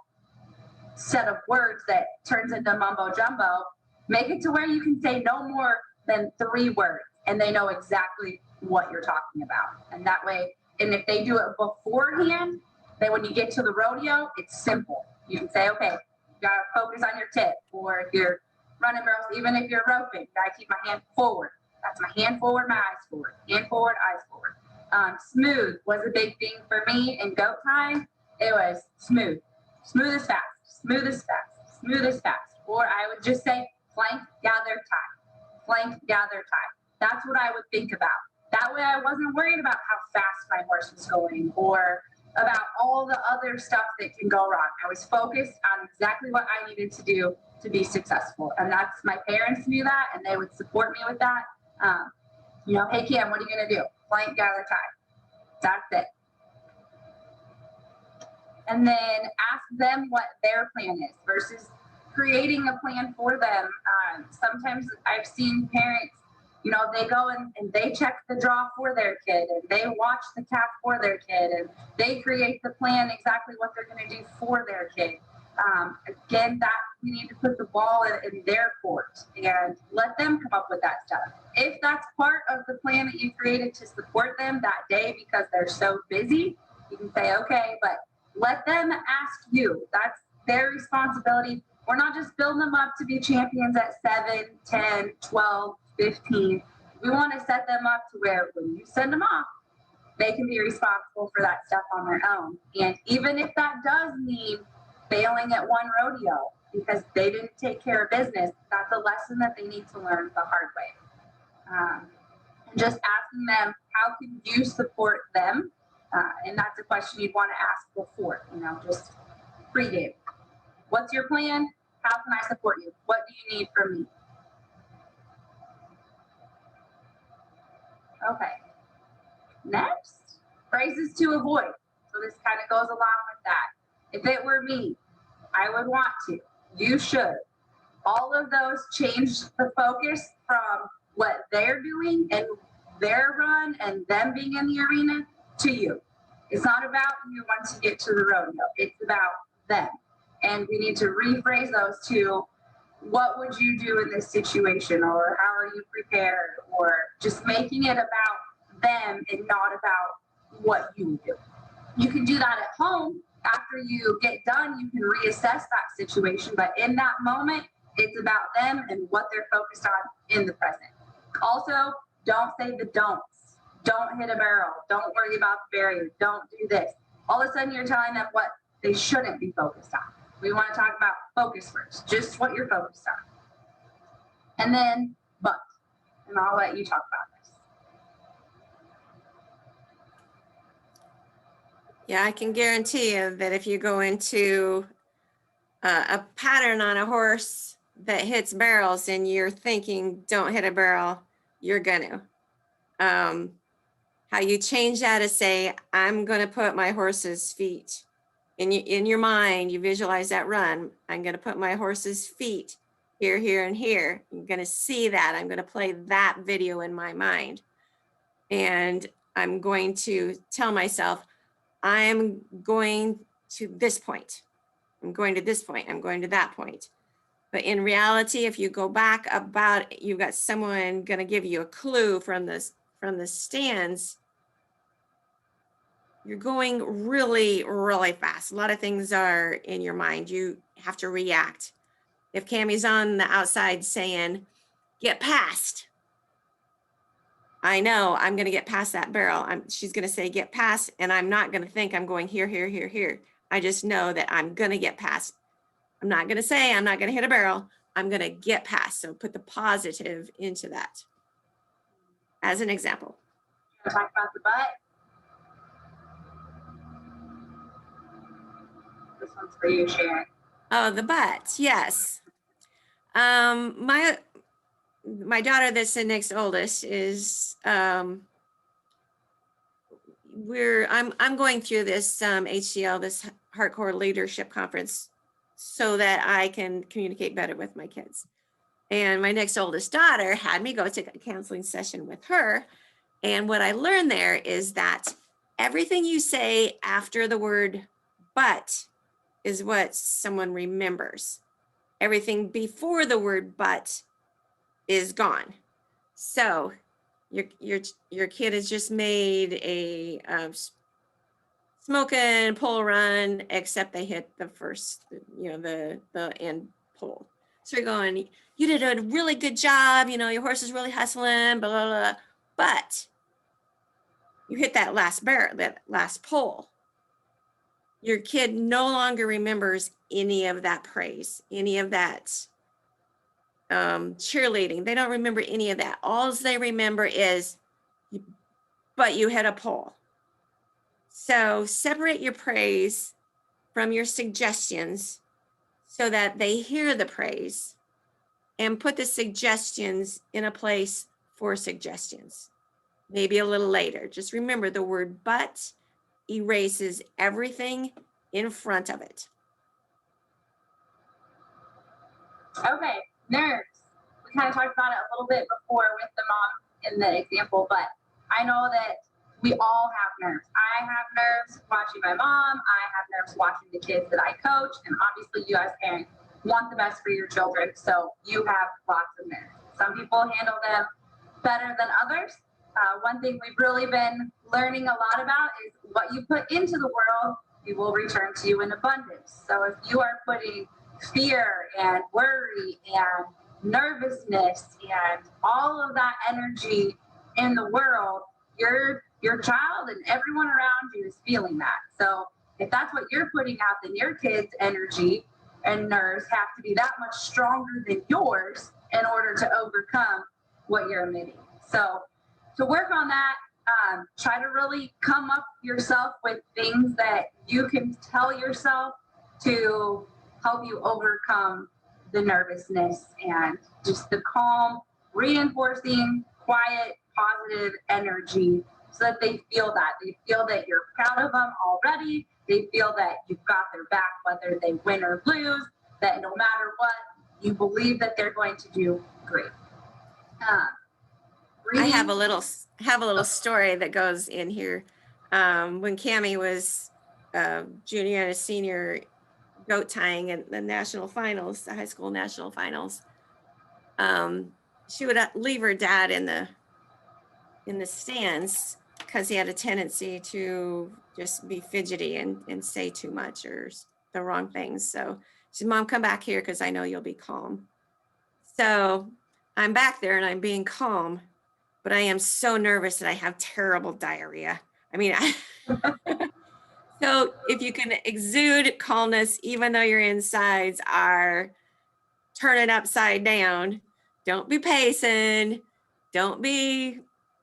set of words that turns into mumbo jumbo, make it to where you can say no more than 3 words and they know exactly what you're talking about. And that way, and if they do it beforehand, then when you get to the rodeo, it's simple. You can say, okay, you gotta focus on your tip, or if you're running barrels, even if you're roping, you gotta keep my hand forward. That's my hand forward, my eyes forward. Hand forward, eyes forward. Smooth was a big thing for me in goat time. It was smooth. Smooth as fast. Smooth as fast. Smooth as fast. Or I would just say flank, gather, tie. Flank, gather, tie. That's what I would think about. That way I wasn't worried about how fast my horse was going or about all the other stuff that can go wrong. I was focused on exactly what I needed to do to be successful. And that's, my parents knew that, and they would support me with that. Hey, Kim, what are you going to do? Flank, gather, tie. That's it. And then ask them what their plan is versus creating a plan for them. Sometimes I've seen parents, they go and they check the draw for their kid, and they watch the calf for their kid, and they create the plan exactly what they're going to do for their kid. Again, that we need to put the ball in their court and let them come up with that stuff. If that's part of the plan that you created to support them that day because they're so busy, you can say, okay, but let them ask you. That's their responsibility. We're not just building them up to be champions at 7, 10, 12, 15. We want to set them up to where when you send them off, they can be responsible for that stuff on their own. And even if that does mean failing at one rodeo because they didn't take care of business, that's a lesson that they need to learn the hard way. And just asking them, how can you support them? And that's a question you'd want to ask before, just pre-game. What's your plan? How can I support you? What do you need from me? Okay. Next, phrases to avoid. So this kind of goes along with that. If it were me, I would want to, you should. All of those change the focus from what they're doing and their run and them being in the arena to you. It's not about you once you get to the rodeo. It's about them. And we need to rephrase those to, what would you do in this situation? Or how are you prepared? Or just making it about them and not about what you do. You can do that at home. After you get done, you can reassess that situation. But in that moment, it's about them and what they're focused on in the present. Also, don't say the don'ts. Don't hit a barrel. Don't worry about the barrier. Don't do this. All of a sudden, you're telling them what they shouldn't be focused on. We want to talk about focus first, just what you're focused on. And then, but, and I'll let you talk about this. Yeah, I can guarantee you that if you go into a pattern on a horse that hits barrels and you're thinking, don't hit a barrel, you're gonna. How you change that is say, I'm gonna put my horse's feet in your mind, you visualize that run. I'm gonna put my horse's feet here, here, and here. You're gonna see that. I'm gonna play that video in my mind. And I'm going to tell myself, I'm going to this point. I'm going to this point. I'm going to that point. But in reality, if you go back about, you've got someone going to give you a clue from the stands, you're going really, really fast. A lot of things are in your mind. You have to react. If Cammie's on the outside saying, get past, I know I'm going to get past that barrel. She's going to say, get past, and I'm not going to think I'm going here, here, here, here. I just know that I'm going to get past. I'm not going to say I'm not going to hit a barrel. I'm going to get past. So put the positive into that as an example. Talk about the butt. This one's for you, Sharon. Oh, the butt. Yes. My daughter that's the next oldest is I'm going through this HCL, this Hardcore Leadership Conference, so that I can communicate better with my kids. And my next oldest daughter had me go to a counseling session with her. And what I learned there is that everything you say after the word but is what someone remembers. Everything before the word but is gone. So your kid has just made a smoking pole run, except they hit the first, the end pole. So you're going, you did a really good job, your horse is really hustling, blah, blah, blah. But you hit that last barrel, that last pole. Your kid no longer remembers any of that praise, any of that cheerleading. They don't remember any of that. All they remember is, but you hit a pole. So separate your praise from your suggestions so that they hear the praise, and put the suggestions in a place for suggestions, maybe a little later. Just remember the word but erases everything in front of it. Okay, nerves. We kind of talked about it a little bit before with the mom in the example, but I know that we all have nerves. I have nerves watching my mom. I have nerves watching the kids that I coach. And obviously you as parents want the best for your children. So you have lots of nerves. Some people handle them better than others. One thing we've really been learning a lot about is what you put into the world He will return to you in abundance. So if you are putting fear and worry and nervousness and all of that energy in the world, your child and everyone around you is feeling that. So if that's what you're putting out, then your kids' energy and nerves have to be that much stronger than yours in order to overcome what you're emitting. So to work on that, try to really come up yourself with things that you can tell yourself to help you overcome the nervousness and just the calm, reinforcing, quiet, positive energy so that they feel that. They feel that you're proud of them already. They feel that you've got their back, whether they win or lose, that no matter what, you believe that they're going to do great. I have a little story that goes in here. When Cammie was junior and a senior goat tying in the national finals, the high school national finals, she would leave her dad in the stands because he had a tendency to just be fidgety and say too much or the wrong things. So she said, "Mom, come back here because I know you'll be calm." So I'm back there and I'm being calm, but I am so nervous that I have terrible diarrhea. I mean, so if you can exude calmness, even though your insides are turning upside down, don't be pacing. Don't be,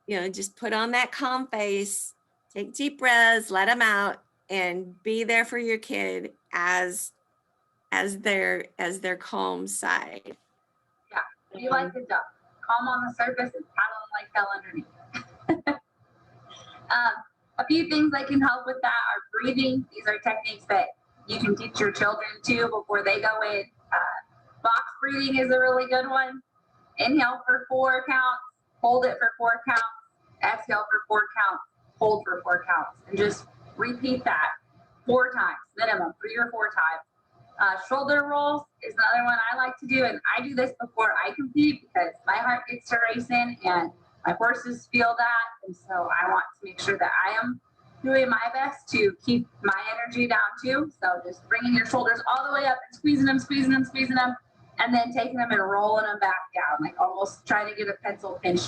just put on that calm face, take deep breaths, let them out, and be there for your kid as their calm side. Yeah, be like the duck, calm on the surface and paddling like hell underneath. A few things that can help with that are breathing. These are techniques that you can teach your children too before they go in. Box breathing is a really good one. Inhale for 4 counts, hold it for 4 counts, exhale for 4 counts, hold for 4 counts, and just repeat that 4 times, minimum 3 or 4 times. Shoulder rolls is another one I like to do, and I do this before I compete because my heart gets to racing and my horses feel that, and so I want to make sure that I am doing my best to keep my energy down too. So just bringing your shoulders all the way up and squeezing them, and then taking them and rolling them back down, like almost trying to get a pencil pinch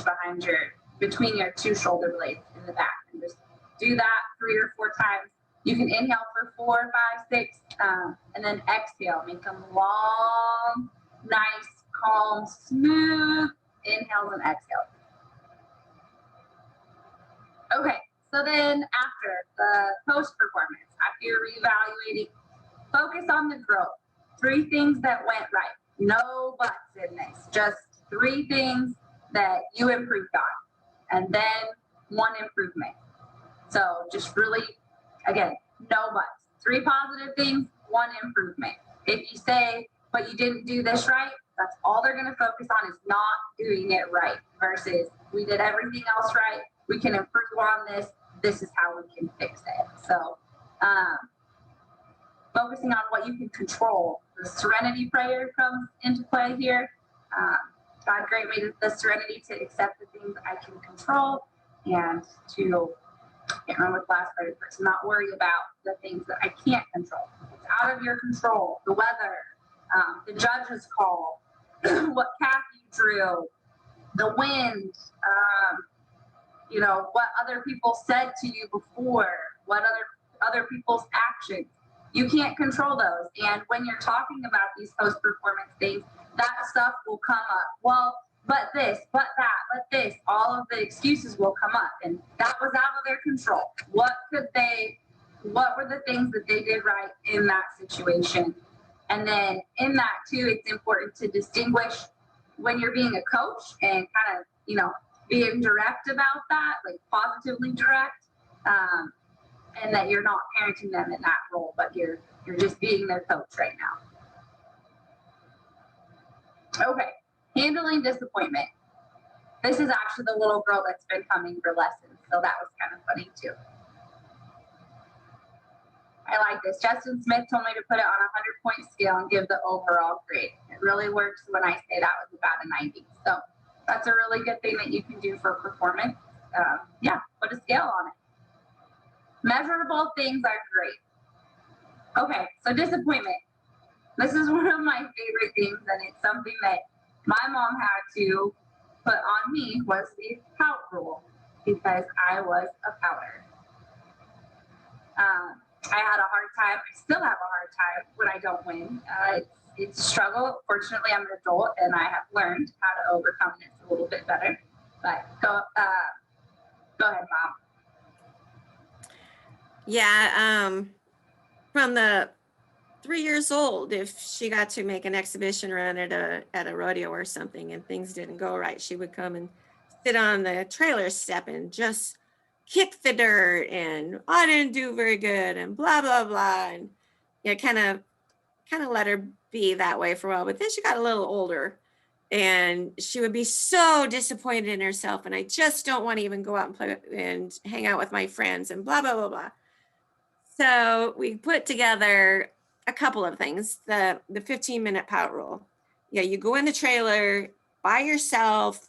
between your 2 shoulder blades in the back. And just do that 3 or 4 times. You can inhale for 4, 5, 6, and then exhale. Make them long, nice, calm, smooth inhales and exhales. Okay, so then after the post-performance, after you're reevaluating, focus on the growth. 3 things that went right. No buts in this. Just 3 things that you improved on. And then 1 improvement. So just really, again, no buts. 3 positive things, 1 improvement. If you say, but you didn't do this right, that's all they're going to focus on is not doing it right versus we did everything else right. We can improve on this. This is how we can fix it. So focusing on what you can control. The serenity prayer comes into play here. God, grant me the serenity to accept the things I can control and to, I can't remember what the last part is, but to not worry about the things that I can't control. It's out of your control. The weather, the judge's call, what calf you drew, the wind, what other people said to you before, what other people's actions. You can't control those. And when you're talking about these post-performance things, that stuff will come up. Well, but this, but that, but this, all of the excuses will come up. And that was out of their control. What were the things that they did right in that situation? And then in that too, it's important to distinguish when you're being a coach and kind of, being direct about that, like positively direct, and that you're not parenting them in that role, but you're just being their coach right now. Okay, handling disappointment. This is actually the little girl that's been coming for lessons, so that was kind of funny too. I like this. Justin Smith told me to put it on a 100-point scale and give the overall grade. It really works when I say that was about a 90. So that's a really good thing that you can do for performance. Put a scale on it. Measurable things are great. Okay, so disappointment. This is one of my favorite things, and it's something that my mom had to put on me, was the pout rule, because I was a pouter. I had a hard time. I still have a hard time when I don't win. It's a struggle. Fortunately, I'm an adult and I have learned how to overcome this a little bit better. But go ahead, Mom. Yeah, from the 3 years old, if she got to make an exhibition run at a rodeo or something and things didn't go right, she would come and sit on the trailer step and just kick the dirt and I didn't do very good and blah blah blah, and kind of let her be that way for a while. But then she got a little older and she would be so disappointed in herself, and I just don't want to even go out and play and hang out with my friends and blah blah blah blah. So we put together a couple of things. The 15-minute pout rule. Yeah, you go in the trailer by yourself,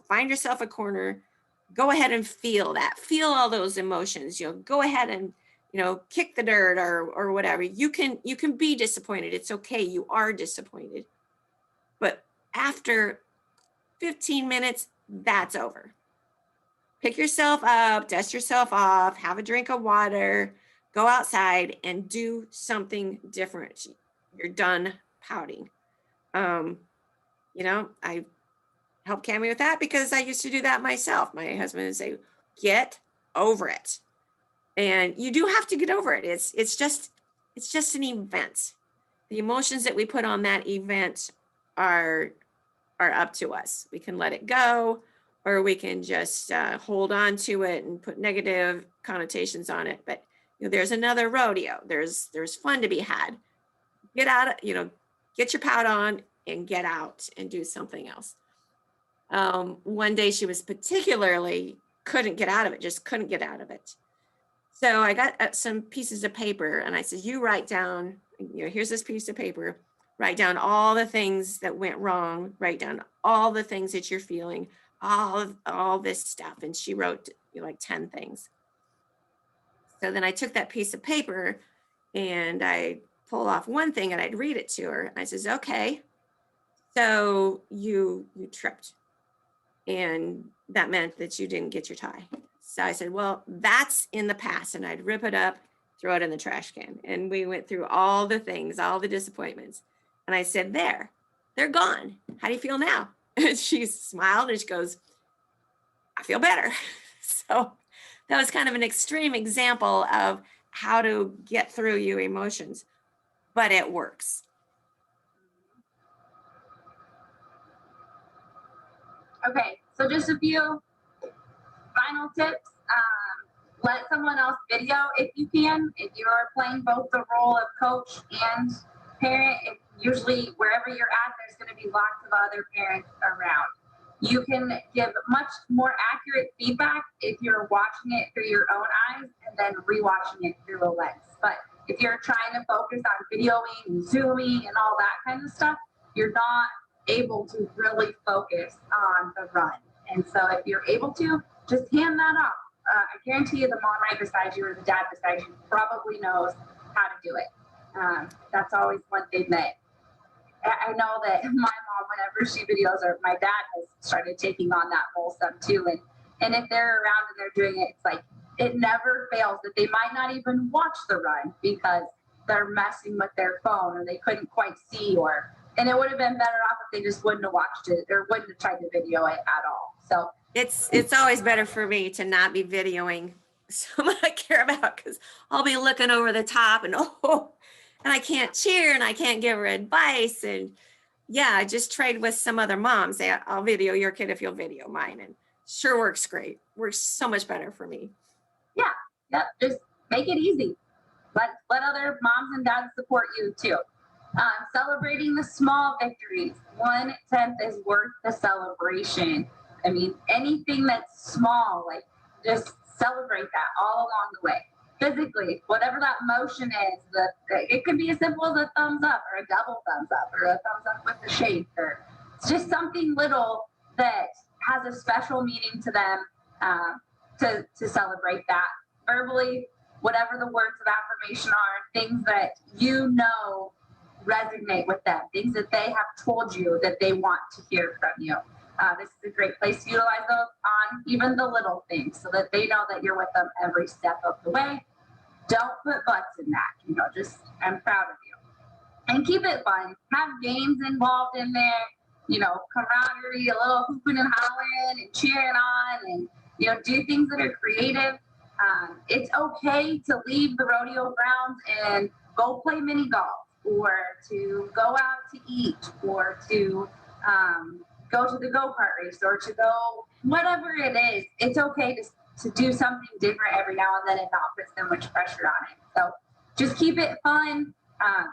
find yourself a corner, go ahead and feel that. Feel all those emotions. Go ahead and, kick the dirt or whatever. You can be disappointed. It's okay. You are disappointed. But after 15 minutes, that's over. Pick yourself up, dust yourself off, have a drink of water, go outside and do something different. You're done pouting. I help Cammy with that because I used to do that myself. My husband would say, get over it. And you do have to get over it. It's just an event. The emotions that we put on that event are up to us. We can let it go, or we can just hold on to it and put negative connotations on it. But there's another rodeo. There's fun to be had. Get out, get your pout on and get out and do something else. One day she was particularly couldn't get out of it. So I got some pieces of paper and I said, you write down, here's this piece of paper, write down all the things that went wrong, write down all the things that you're feeling, all this stuff. And she wrote like 10 things. So then I took that piece of paper and I pulled off one thing and I'd read it to her. I says, okay, so you tripped. And that meant that you didn't get your tie. So I said, well, that's in the past. And I'd rip it up, throw it in the trash can. And we went through all the things, all the disappointments. And I said, they're gone. How do you feel now? And she smiled and she goes, I feel better. So that was kind of an extreme example of how to get through your emotions, but it works. Okay, so just a few final tips. Let someone else video if you can. If you are playing both the role of coach and parent, usually wherever you're at, there's going to be lots of other parents around. You can give much more accurate feedback if you're watching it through your own eyes and then rewatching it through a lens. But if you're trying to focus on videoing and zooming and all that kind of stuff, you're not able to really focus on the run. And so if you're able to, just hand that off. I guarantee you the mom right beside you or the dad beside you probably knows how to do it. That's always one thing that I know that my mom, whenever she videos, or my dad has started taking on that role some too. And if they're around and they're doing it, it's like, it never fails that they might not even watch the run because they're messing with their phone or they couldn't quite see, and it would have been better off if they just wouldn't have watched it or wouldn't have tried to video it at all. So it's always better for me to not be videoing someone I care about, because I'll be looking over the top and I can't cheer and I can't give her advice. And yeah, I just trade with some other moms. Say, I'll video your kid if you'll video mine. And sure works great. Works so much better for me. Yeah, just make it easy. Let other moms and dads support you too. Celebrating the small victories. 1/10 is worth the celebration. I mean, anything that's small, like just celebrate that all along the way. Physically, whatever that motion is, it could be as simple as a thumbs up or a double thumbs up or a thumbs up with a shake, or it's just something little that has a special meaning to them, to celebrate that. Verbally, whatever the words of affirmation are, things that you know resonate with them, things that they have told you that they want to hear from you. This is a great place to utilize those on even the little things so that they know that you're with them every step of the way. Don't put butts in that, just I'm proud of you. And keep it fun. Have games involved in there, camaraderie, a little hooping and hollering and cheering on, and, do things that are creative. It's okay to leave the rodeo grounds and go play mini golf, or to go out to eat, or to go to the go-kart race, or to go whatever it is. It's okay to do something different every now and then and not put so much pressure on it. So just keep it fun.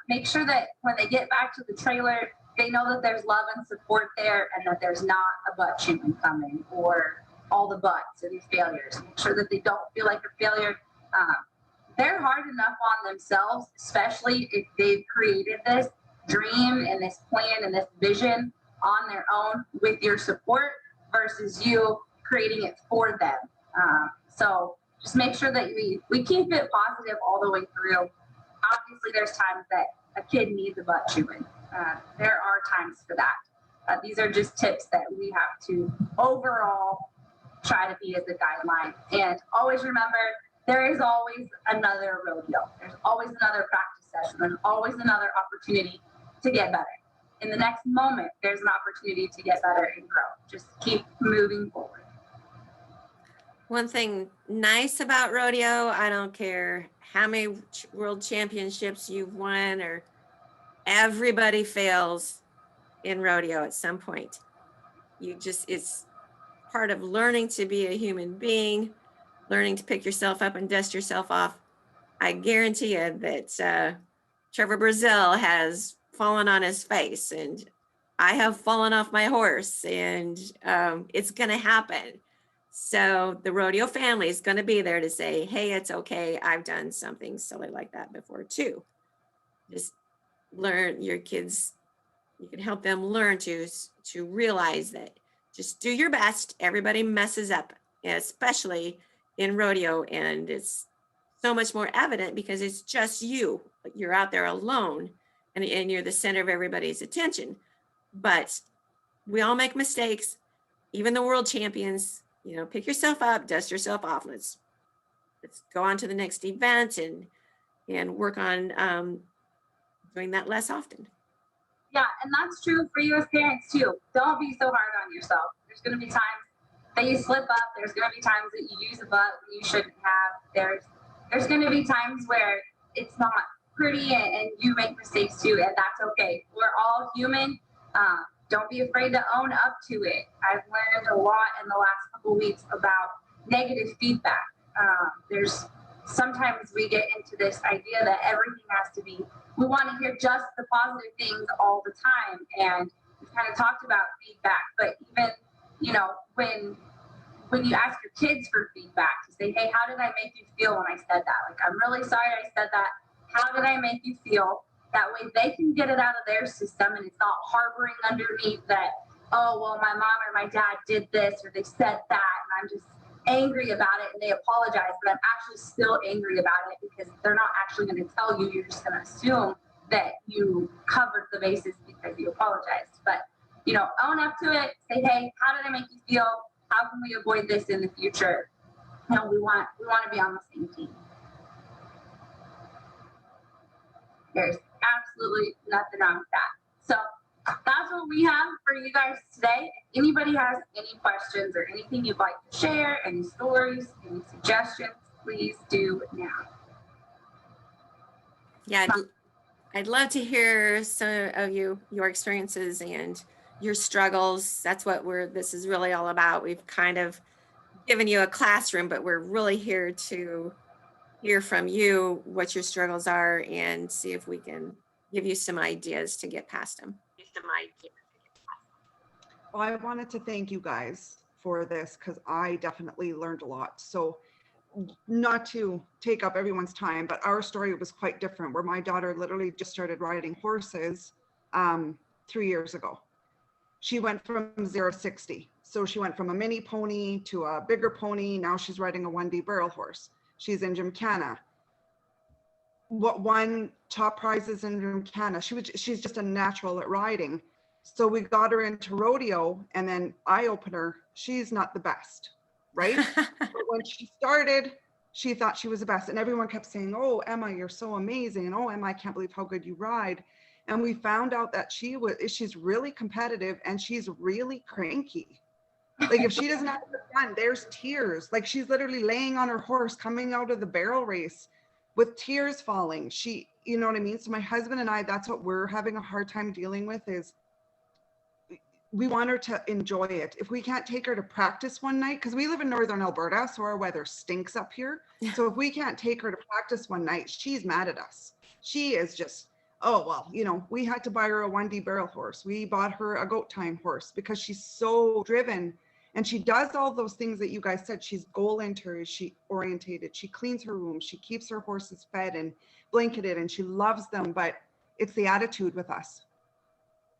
Make sure that when they get back to the trailer, they know that there's love and support there, and that there's not a butt chewing coming, or all the butts and failures. Make sure that they don't feel like a failure. They're hard enough on themselves, especially if they've created this dream and this plan and this vision on their own with your support versus you creating it for them. So just make sure that we keep it positive all the way through. Obviously, there's times that a kid needs a butt chewing. There are times for that. These are just tips that we have to overall try to be as a guideline. And always remember, there is always another rodeo. There's always another practice session. There's always another opportunity to get better. In the next moment, there's an opportunity to get better and grow. Just keep moving forward. One thing nice about rodeo, I don't care how many world championships you've won, or everybody fails in rodeo at some point. It's part of learning to be a human being, learning to pick yourself up and dust yourself off. I guarantee you that Trevor Brazil has fallen on his face, and I have fallen off my horse, and it's going to happen. So the rodeo family is going to be there to say, hey, it's okay. I've done something silly like that before too. Just learn your kids. You can help them learn to realize that just do your best. Everybody messes up, especially in rodeo. And it's so much more evident because it's just you. You're out there alone, and you're the center of everybody's attention. But we all make mistakes, even the world champions. Pick yourself up, dust yourself off. Let's go on to the next event and work on doing that less often. Yeah, and that's true for you as parents too. Don't be so hard on yourself. There's going to be times that you slip up. There's going to be times that you use a butt that you shouldn't have. There's going to be times where it's not pretty and you make mistakes too, and that's okay. We're all human. Don't be afraid to own up to it. I've learned a lot in the last couple weeks about negative feedback. There's sometimes we get into this idea that everything has to be, we want to hear just the positive things all the time. And we kind of talked about feedback, but even, when you ask your kids for feedback, to say, hey, how did I make you feel when I said that? Like, I'm really sorry I said that. How did I make you feel? That way they can get it out of their system, and it's not harboring underneath that, oh, well, my mom or my dad did this, or they said that, and I'm just angry about it, and they apologize, but I'm actually still angry about it because they're not actually going to tell you. You're just going to assume that you covered the bases because you apologized. But, own up to it. Say, hey, how did I make you feel? How can we avoid this in the future? We want to be on the same team. There's absolutely nothing wrong with that. So that's what we have for you guys today. If anybody has any questions or anything you'd like to share, any stories, any suggestions, please do now. Yeah, I'd love to hear some of your experiences and your struggles. That's what this is really all about. We've kind of given you a classroom, but we're really here to hear from you what your struggles are and see if we can give you some ideas to get past them. Well, I wanted to thank you guys for this because I definitely learned a lot. So not to take up everyone's time, but our story was quite different, where my daughter literally just started riding horses 3 years ago. She went from 0 to 60. So she went from a mini pony to a bigger pony. Now she's riding a 1D barrel horse. She's in Gymkhana. what won top prizes in Canada. She's just a natural at riding. So we got her into rodeo, and then eye opener, she's not the best, right? But when she started, she thought she was the best, and everyone kept saying, "Oh, Emma, you're so amazing," and "Oh, Emma, I can't believe how good you ride." And we found out that she's really competitive and she's really cranky. Like if she doesn't have the fun, there's tears. Like she's literally laying on her horse coming out of the barrel race with tears falling. You know what I mean? So my husband and I, that's what we're having a hard time dealing with, is we want her to enjoy it. If we can't take her to practice one night, because we live in Northern Alberta, so our weather stinks up here. So if we can't take her to practice one night, she's mad at us. She is just, oh, well, you know, we had to buy her a 1D barrel horse. We bought her a goat tying horse because she's so driven. And she does all those things that you guys said. She's goal orientated. She cleans her room. She keeps her horses fed and blanketed, and she loves them. But it's the attitude with us.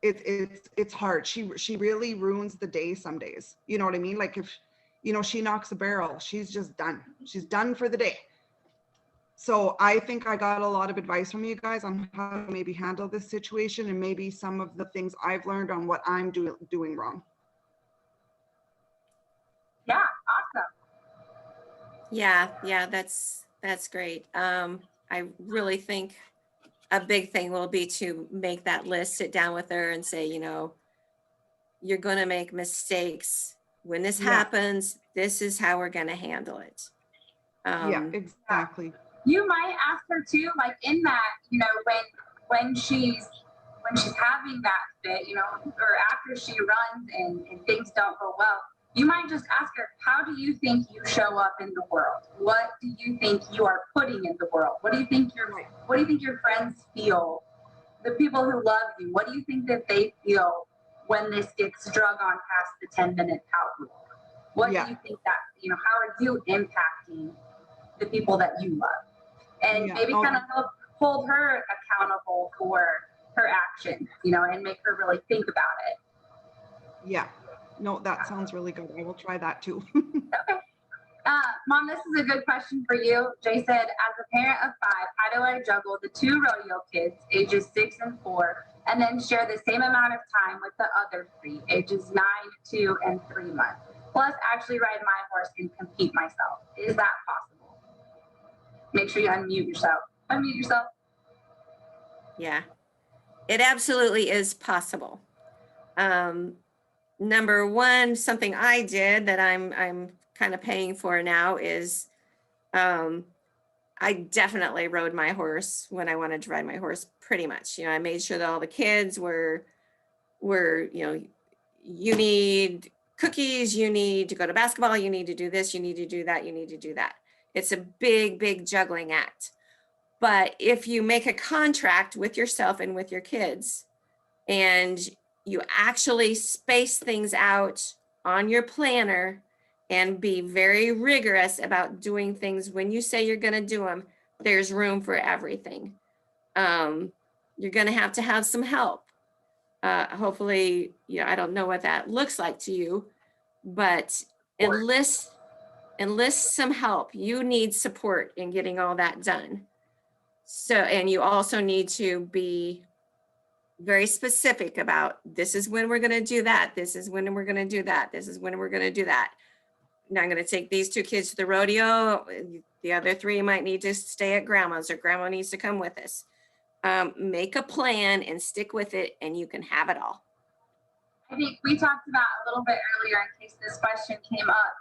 It's hard. She really ruins the day some days. You know what I mean? Like if, you know, she knocks a barrel, she's just done. She's done for the day. So I think I got a lot of advice from you guys on how to maybe handle this situation, and maybe some of the things I've learned on what I'm doing wrong. Yeah, awesome. Yeah, that's great. I really think a big thing will be to make that list, sit down with her and say, you know, you're going to make mistakes. When this happens, this is how we're going to handle it. Yeah, exactly. You might ask her too, like in that, you know, when she's having that fit, you know, or after she runs and things don't go well, you might just ask her, how do you think you show up in the world? What do you think you are putting in the world? What do you think your friends feel? The people who love you, what do you think that they feel when this gets drug on past the 10-minute pout rule? What do you think that, you know, how are you impacting the people that you love? And maybe kind of help hold her accountable for her actions, you know, and make her really think about it. Yeah. No, that sounds really good. I will try that too. Okay. Mom, this is a good question for you. Jay said, as a parent of 5, how do I juggle the 2 rodeo kids, ages 6 and 4, and then share the same amount of time with the other 3, ages 9, 2, and 3 months, plus actually ride my horse and compete myself? Is that possible? Make sure you unmute yourself. Unmute yourself. Yeah, it absolutely is possible. Number one, something I did that I'm kind of paying for now is I definitely rode my horse when I wanted to ride my horse, pretty much. You know, I made sure that all the kids were, you know, you need cookies, you need to go to basketball, you need to do this, you need to do that, you need to do that. It's a big, big juggling act. But if you make a contract with yourself and with your kids, and you actually space things out on your planner and be very rigorous about doing things when you say you're going to do them, there's room for everything. You're going to have some help. Hopefully, you know, I don't know what that looks like to you, but enlist some help. You need support in getting all that done. So, and you also need to be very specific about, this is when we're going to do that. This is when we're going to do that. This is when we're going to do that. Now I'm going to take these 2 kids to the rodeo. The other 3 might need to stay at grandma's, or grandma needs to come with us. Make a plan and stick with it, and you can have it all. I think we talked about a little bit earlier, in case this question came up,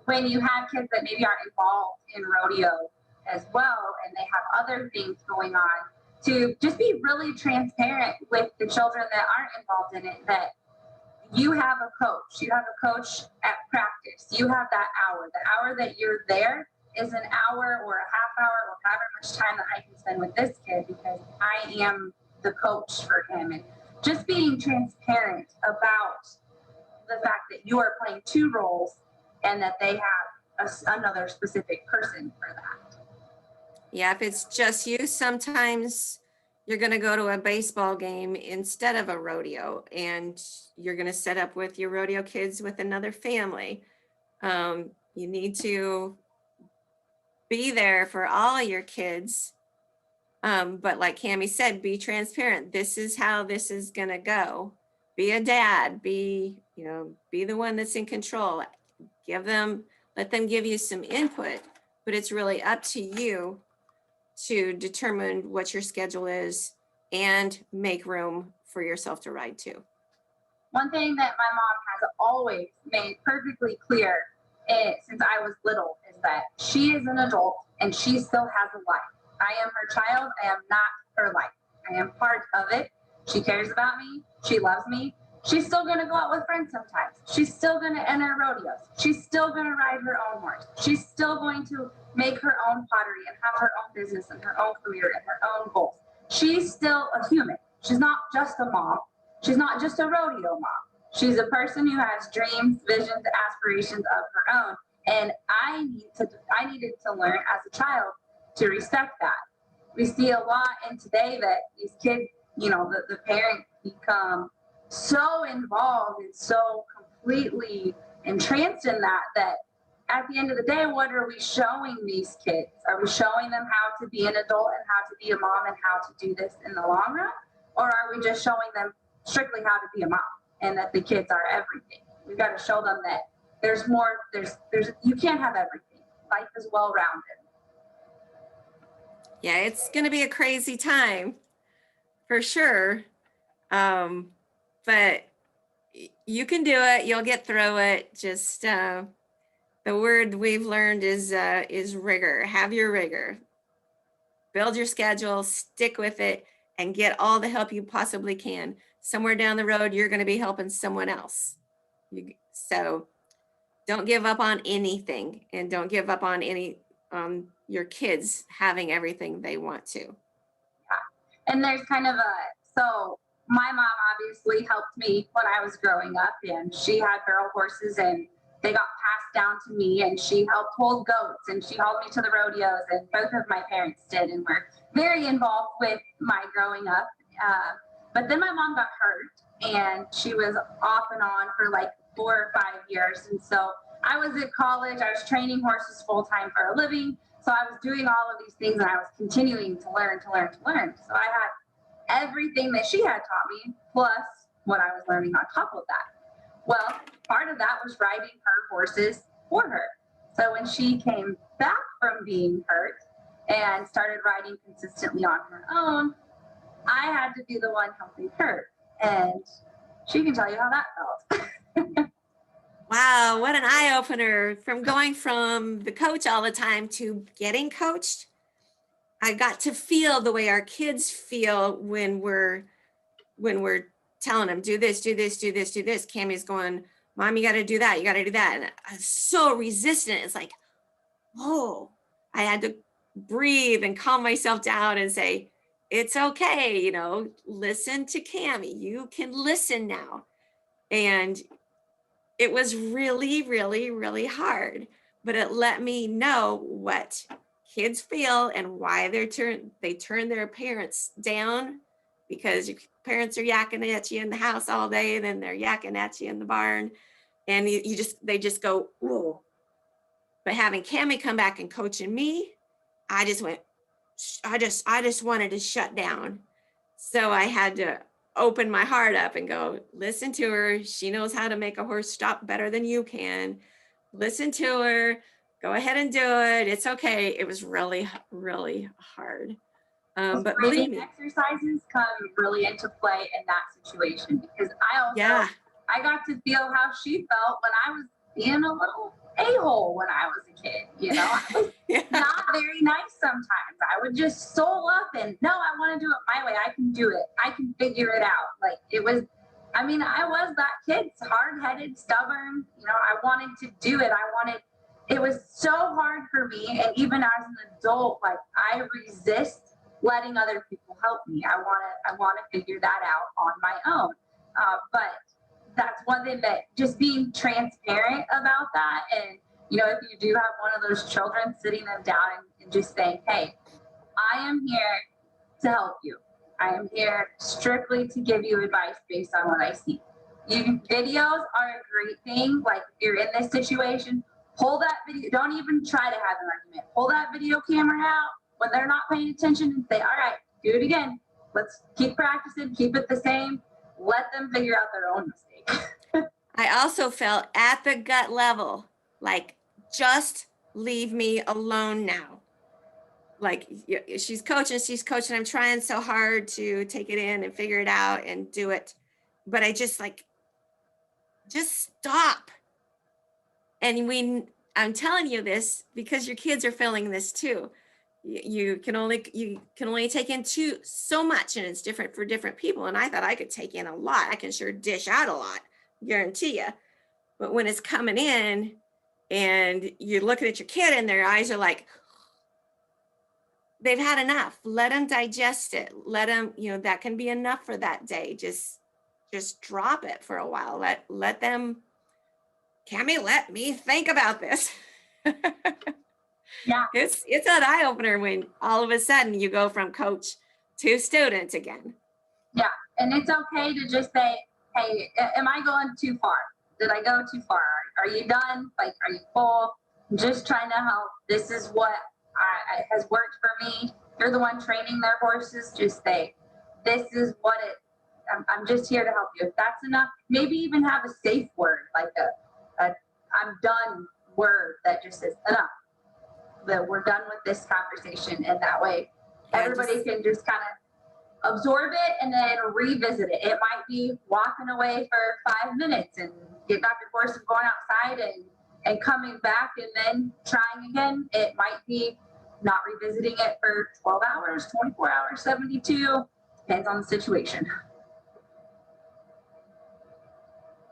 when you have kids that maybe aren't involved in rodeo as well, and they have other things going on, to just be really transparent with the children that aren't involved in it, that you have a coach. You have a coach at practice. You have that hour. The hour that you're there is an hour or a half hour or however much time that I can spend with this kid, because I am the coach for him. And just being transparent about the fact that you are playing 2 roles and that they have another specific person for that. Yeah, if it's just you, sometimes you're going to go to a baseball game instead of a rodeo, and you're going to set up with your rodeo kids with another family. You need to be there for all of your kids But like Cammie said, be transparent. This is how this is gonna go. Be a dad, be the one that's in control. Let them give you some input, but it's really up to you to determine what your schedule is and make room for yourself to ride to. One thing that my mom has always made perfectly clear since I was little is that she is an adult and she still has a life. I am her child. I am not her life. I am part of it. She cares about me. She loves me. She's still going to go out with friends sometimes. She's still going to enter rodeos. She's still going to ride her own horse. She's still going to make her own pottery and have her own business and her own career and her own goals. She's still a human. She's not just a mom. She's not just a rodeo mom. She's a person who has dreams, visions, aspirations of her own. And I needed to learn as a child to respect that. We see a lot in today that these kids, the parents become so involved and so completely entranced in that at the end of the day, what are we showing these kids? Are we showing them how to be an adult and how to be a mom and how to do this in the long run? Or are we just showing them strictly how to be a mom and that the kids are everything? We've got to show them that there's more, you can't have everything. Life is well-rounded. Yeah, it's going to be a crazy time for sure. But you can do it. You'll get through it. Just the word we've learned is rigor. Have your rigor. Build your schedule, stick with it, and get all the help you possibly can. Somewhere down the road, you're going to be helping someone else. So don't give up on anything, and don't give up on your kids having everything they want to. Yeah. And there's kind of so my mom obviously helped me when I was growing up, and she had barrel horses and they got passed down to me, and she helped hold goats and she hauled me to the rodeos, and both of my parents did and were very involved with my growing up. But then my mom got hurt and she was off and on for like 4 or 5 years. And so I was at college, I was training horses full time for a living. So I was doing all of these things and I was continuing to learn. So I had everything that she had taught me, plus what I was learning on top of that. Well, part of that was riding her horses for her. So when she came back from being hurt and started riding consistently on her own, I had to be the one helping her. And she can tell you how that felt. Wow, what an eye opener from going from the coach all the time to getting coached. I got to feel the way our kids feel when we're telling them, do this, do this, do this, do this. Cammie's going, Mom, you got to do that. You got to do that. And I was so resistant. It's like, oh, I had to breathe and calm myself down and say, it's okay. Listen to Cammie. You can listen now. And it was really, really, really hard, but it let me know what kids feel and why they turn their parents down, because your parents are yakking at you in the house all day, and then they're yakking at you in the barn, and they just go, ooh. But having Cammie come back and coaching me, I just wanted to shut down. So I had to open my heart up and go, listen to her. She knows how to make a horse stop better than you can. Listen to her. Go ahead and do it. It's okay. It was really, really hard. But believe me, exercises come really into play in that situation, because I got to feel how she felt when I was being a little a-hole when I was a kid. I was not very nice sometimes. I would just soul up and, no, I want to do it my way. I can do it. I can figure it out. Like I was that kid, hard-headed, stubborn. I wanted to do it. It was so hard for me. And even as an adult, like, I resist letting other people help me. I want to figure that out on my own. But that's one thing, that just being transparent about that. And, if you do have one of those children, sitting them down and just saying, hey, I am here to help you. I am here strictly to give you advice based on what I see. Videos are a great thing. Like, if you're in this situation, pull that video. Don't even try to have an argument. Pull that video camera out, when they're not paying attention and say, all right, do it again. Let's keep practicing, keep it the same. Let them figure out their own mistake. I also felt at the gut level, like, just leave me alone now. Like, she's coaching. I'm trying so hard to take it in and figure it out and do it. But I just stop. And I'm telling you this because your kids are feeling this too. You can only take in so much, and it's different for different people. And I thought I could take in a lot. I can sure dish out a lot, guarantee you. But when it's coming in and you're looking at your kid and their eyes are like, they've had enough. Let them digest it. Let them, that can be enough for that day. Just drop it for a while. Let them, Cammie, let me think about this. Yeah. It's an eye opener when all of a sudden you go from coach to student again. Yeah. And it's okay to just say, hey, am I going too far? Did I go too far? Are you done? Like, are you full? I'm just trying to help. This is what has worked for me. You're the one training their horses. Just say, this is what I'm just here to help you. If that's enough, maybe even have a safe word, like a I'm done word that just says enough. That we're done with this conversation. And that way everybody can just kind of absorb it and then revisit it. It might be walking away for 5 minutes and getting off your horse and going outside and coming back and then trying again. It might be not revisiting it for 12 hours, 24 hours, 72, depends on the situation.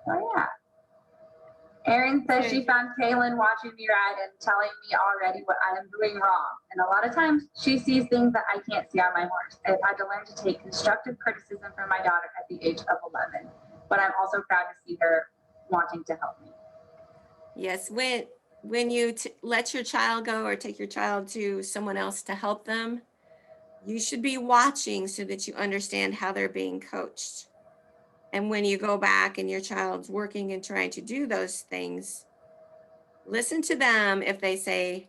Oh yeah. Erin says she found Kaylin watching me ride and telling me already what I am doing wrong. And a lot of times she sees things that I can't see on my horse. I've had to learn to take constructive criticism from my daughter at the age of 11. But I'm also proud to see her wanting to help me. Yes, when you let your child go or take your child to someone else to help them, you should be watching so that you understand how they're being coached. And when you go back and your child's working and trying to do those things, listen to them if they say,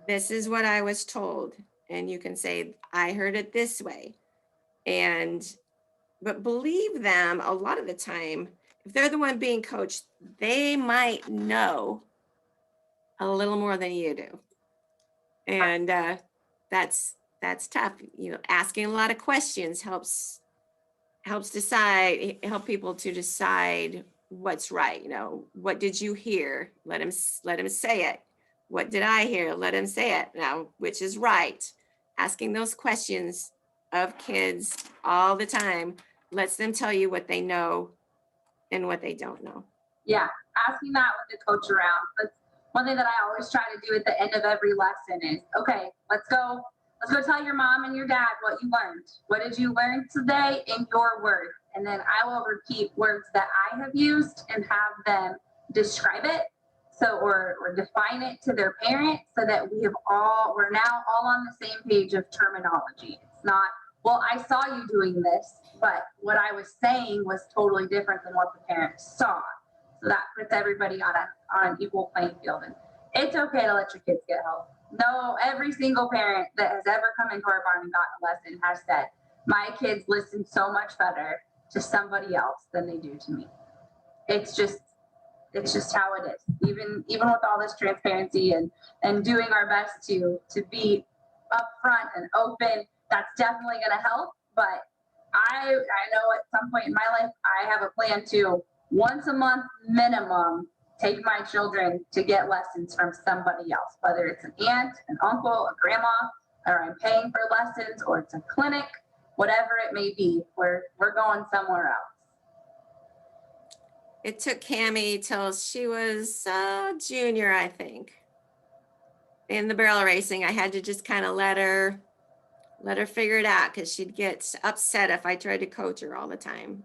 this is what I was told. And you can say, I heard it this way. But believe them a lot of the time. If they're the one being coached, they might know a little more than you do. And that's tough. Asking a lot of questions helps people to decide what's right. What did you hear? Let him say it. What did I hear? Let him say it. Now, which is right? Asking those questions of kids all the time lets them tell you what they know and what they don't know. Yeah, asking that with the coach around. That's one thing that I always try to do at the end of every lesson is, okay, let's go tell your mom and your dad what you learned. What did you learn today in your words? And then I will repeat words that I have used and have them describe it. Or define it to their parent so that we're now all on the same page of terminology. It's not, well, I saw you doing this, but what I was saying was totally different than what the parents saw. So that puts everybody on an equal playing field. And it's okay to let your kids get help. No, every single parent that has ever come into our barn and gotten a lesson has said, my kids listen so much better to somebody else than they do to me. It's just how it is. Even with all this transparency and doing our best to be upfront and open, that's definitely going to help. But I know at some point in my life, I have a plan to once a month minimum take my children to get lessons from somebody else, whether it's an aunt, an uncle, a grandma, or I'm paying for lessons, or it's a clinic, whatever it may be. We're going somewhere else. It took Cammie till she was a junior, I think. In the barrel racing, I had to just kind of let her figure it out because she'd get upset if I tried to coach her all the time.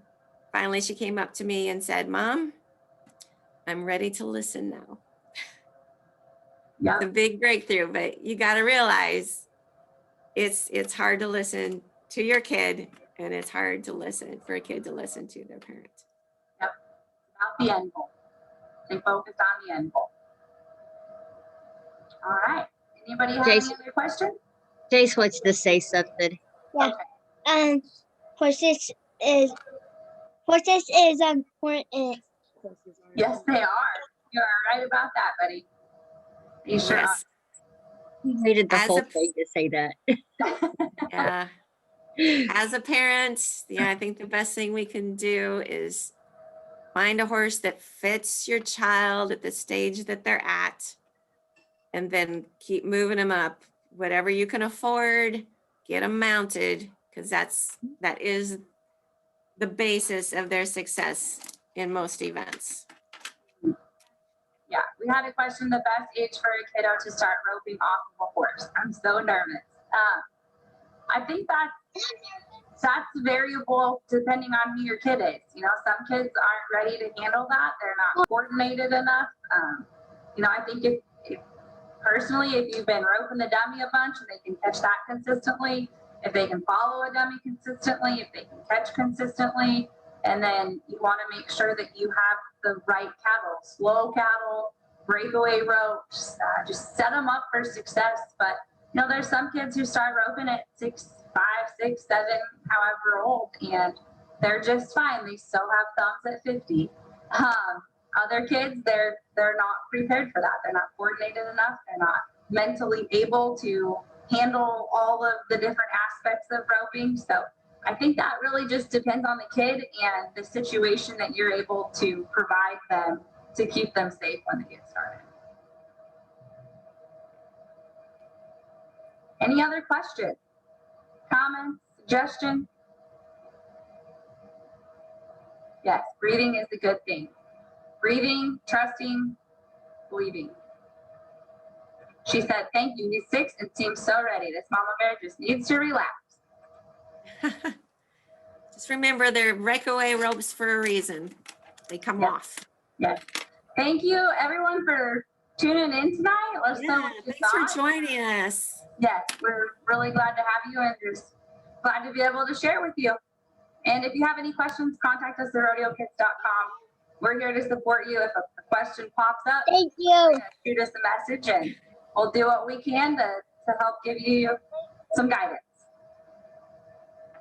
Finally, she came up to me and said, Mom, I'm ready to listen now. Yeah. It's a big breakthrough, but you got to realize it's hard to listen to your kid, and it's hard to listen for a kid to listen to their parent. Yep. About the end goal. Stay focused on the end goal. All right. Anybody have any other questions? Jace wants to say something. Yeah. Okay. Horses is important. Yes, they are. You are right about that, buddy. You sure Yes. He waited the As whole a- thing to say that. Yeah. As a parent, yeah, I think the best thing we can do is find a horse that fits your child at the stage that they're at, and then keep moving them up. Whatever you can afford, get them mounted, because that is the basis of their success in most events. Yeah, we had a question, the best age for a kiddo to start roping off of a horse. I'm so nervous. I think that's variable depending on who your kid is. You know, some kids aren't ready to handle that. They're not coordinated enough. You know, I think if personally, if you've been roping the dummy a bunch and they can catch that consistently, if they can follow a dummy consistently, if they can catch consistently, and then you want to make sure that you have the right cattle, slow cattle, breakaway ropes, just set them up for success. But you know, there's some kids who start roping at 6, 5, 6, 7, however old, and they're just fine. They still have thumbs at 50. Other kids, they're not prepared for that. They're not coordinated enough. They're not mentally able to handle all of the different aspects of roping. So I think that really just depends on the kid and the situation that you're able to provide them to keep them safe when they get started. Any other questions, comments, suggestions? Yes, breathing is a good thing. Breathing, trusting, believing. She said, thank you. He's 6 and seems so ready. This mama bear just needs to relax. Just remember, they're breakaway ropes for a reason. They come off. Yes. Thank you, everyone, for tuning in tonight. Let us know Yeah, what you thanks thought. for joining us. Yes, we're really glad to have you and just glad to be able to share with you. And if you have any questions, contact us at rodeokids.com. We're here to support you. If a question pops up, Thank you. shoot us a message and we'll do what we can to help give you some guidance.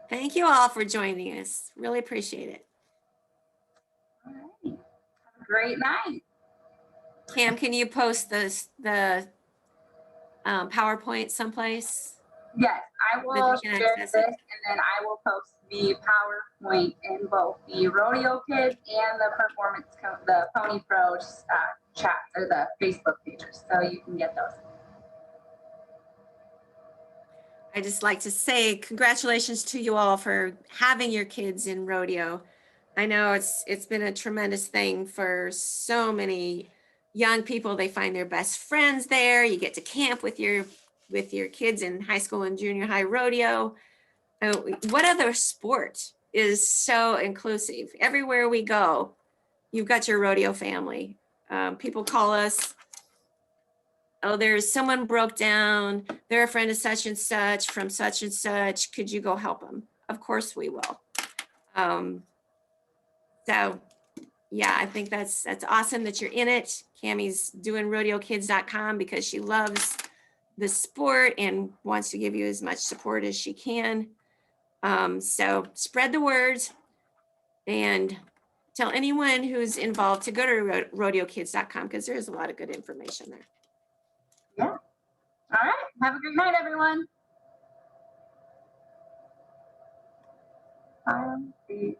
Thank you all for joining us. Really appreciate it. All right. Have a great night. Cam, can you post the PowerPoint someplace? Yes, I will That you can share access this it. and then I will post the PowerPoint in both the Rodeo Kids and the Pony Pros chat or the Facebook pages, so you can get those. I just like to say congratulations to you all for having your kids in rodeo. I know it's been a tremendous thing for so many young people. They find their best friends there. You get to camp with your kids in high school and junior high rodeo. What other sport is so inclusive? Everywhere we go, you've got your rodeo family. People call us, oh, there's someone broke down. They're a friend of such and such from such and such. Could you go help them? Of course we will. So yeah, I think that's awesome that you're in it. Cammie's doing rodeokids.com because she loves the sport and wants to give you as much support as she can. So spread the word and tell anyone who's involved to go to rodeokids.com because there is a lot of good information there. Yeah. All right. Have a great night, everyone. 5, 8.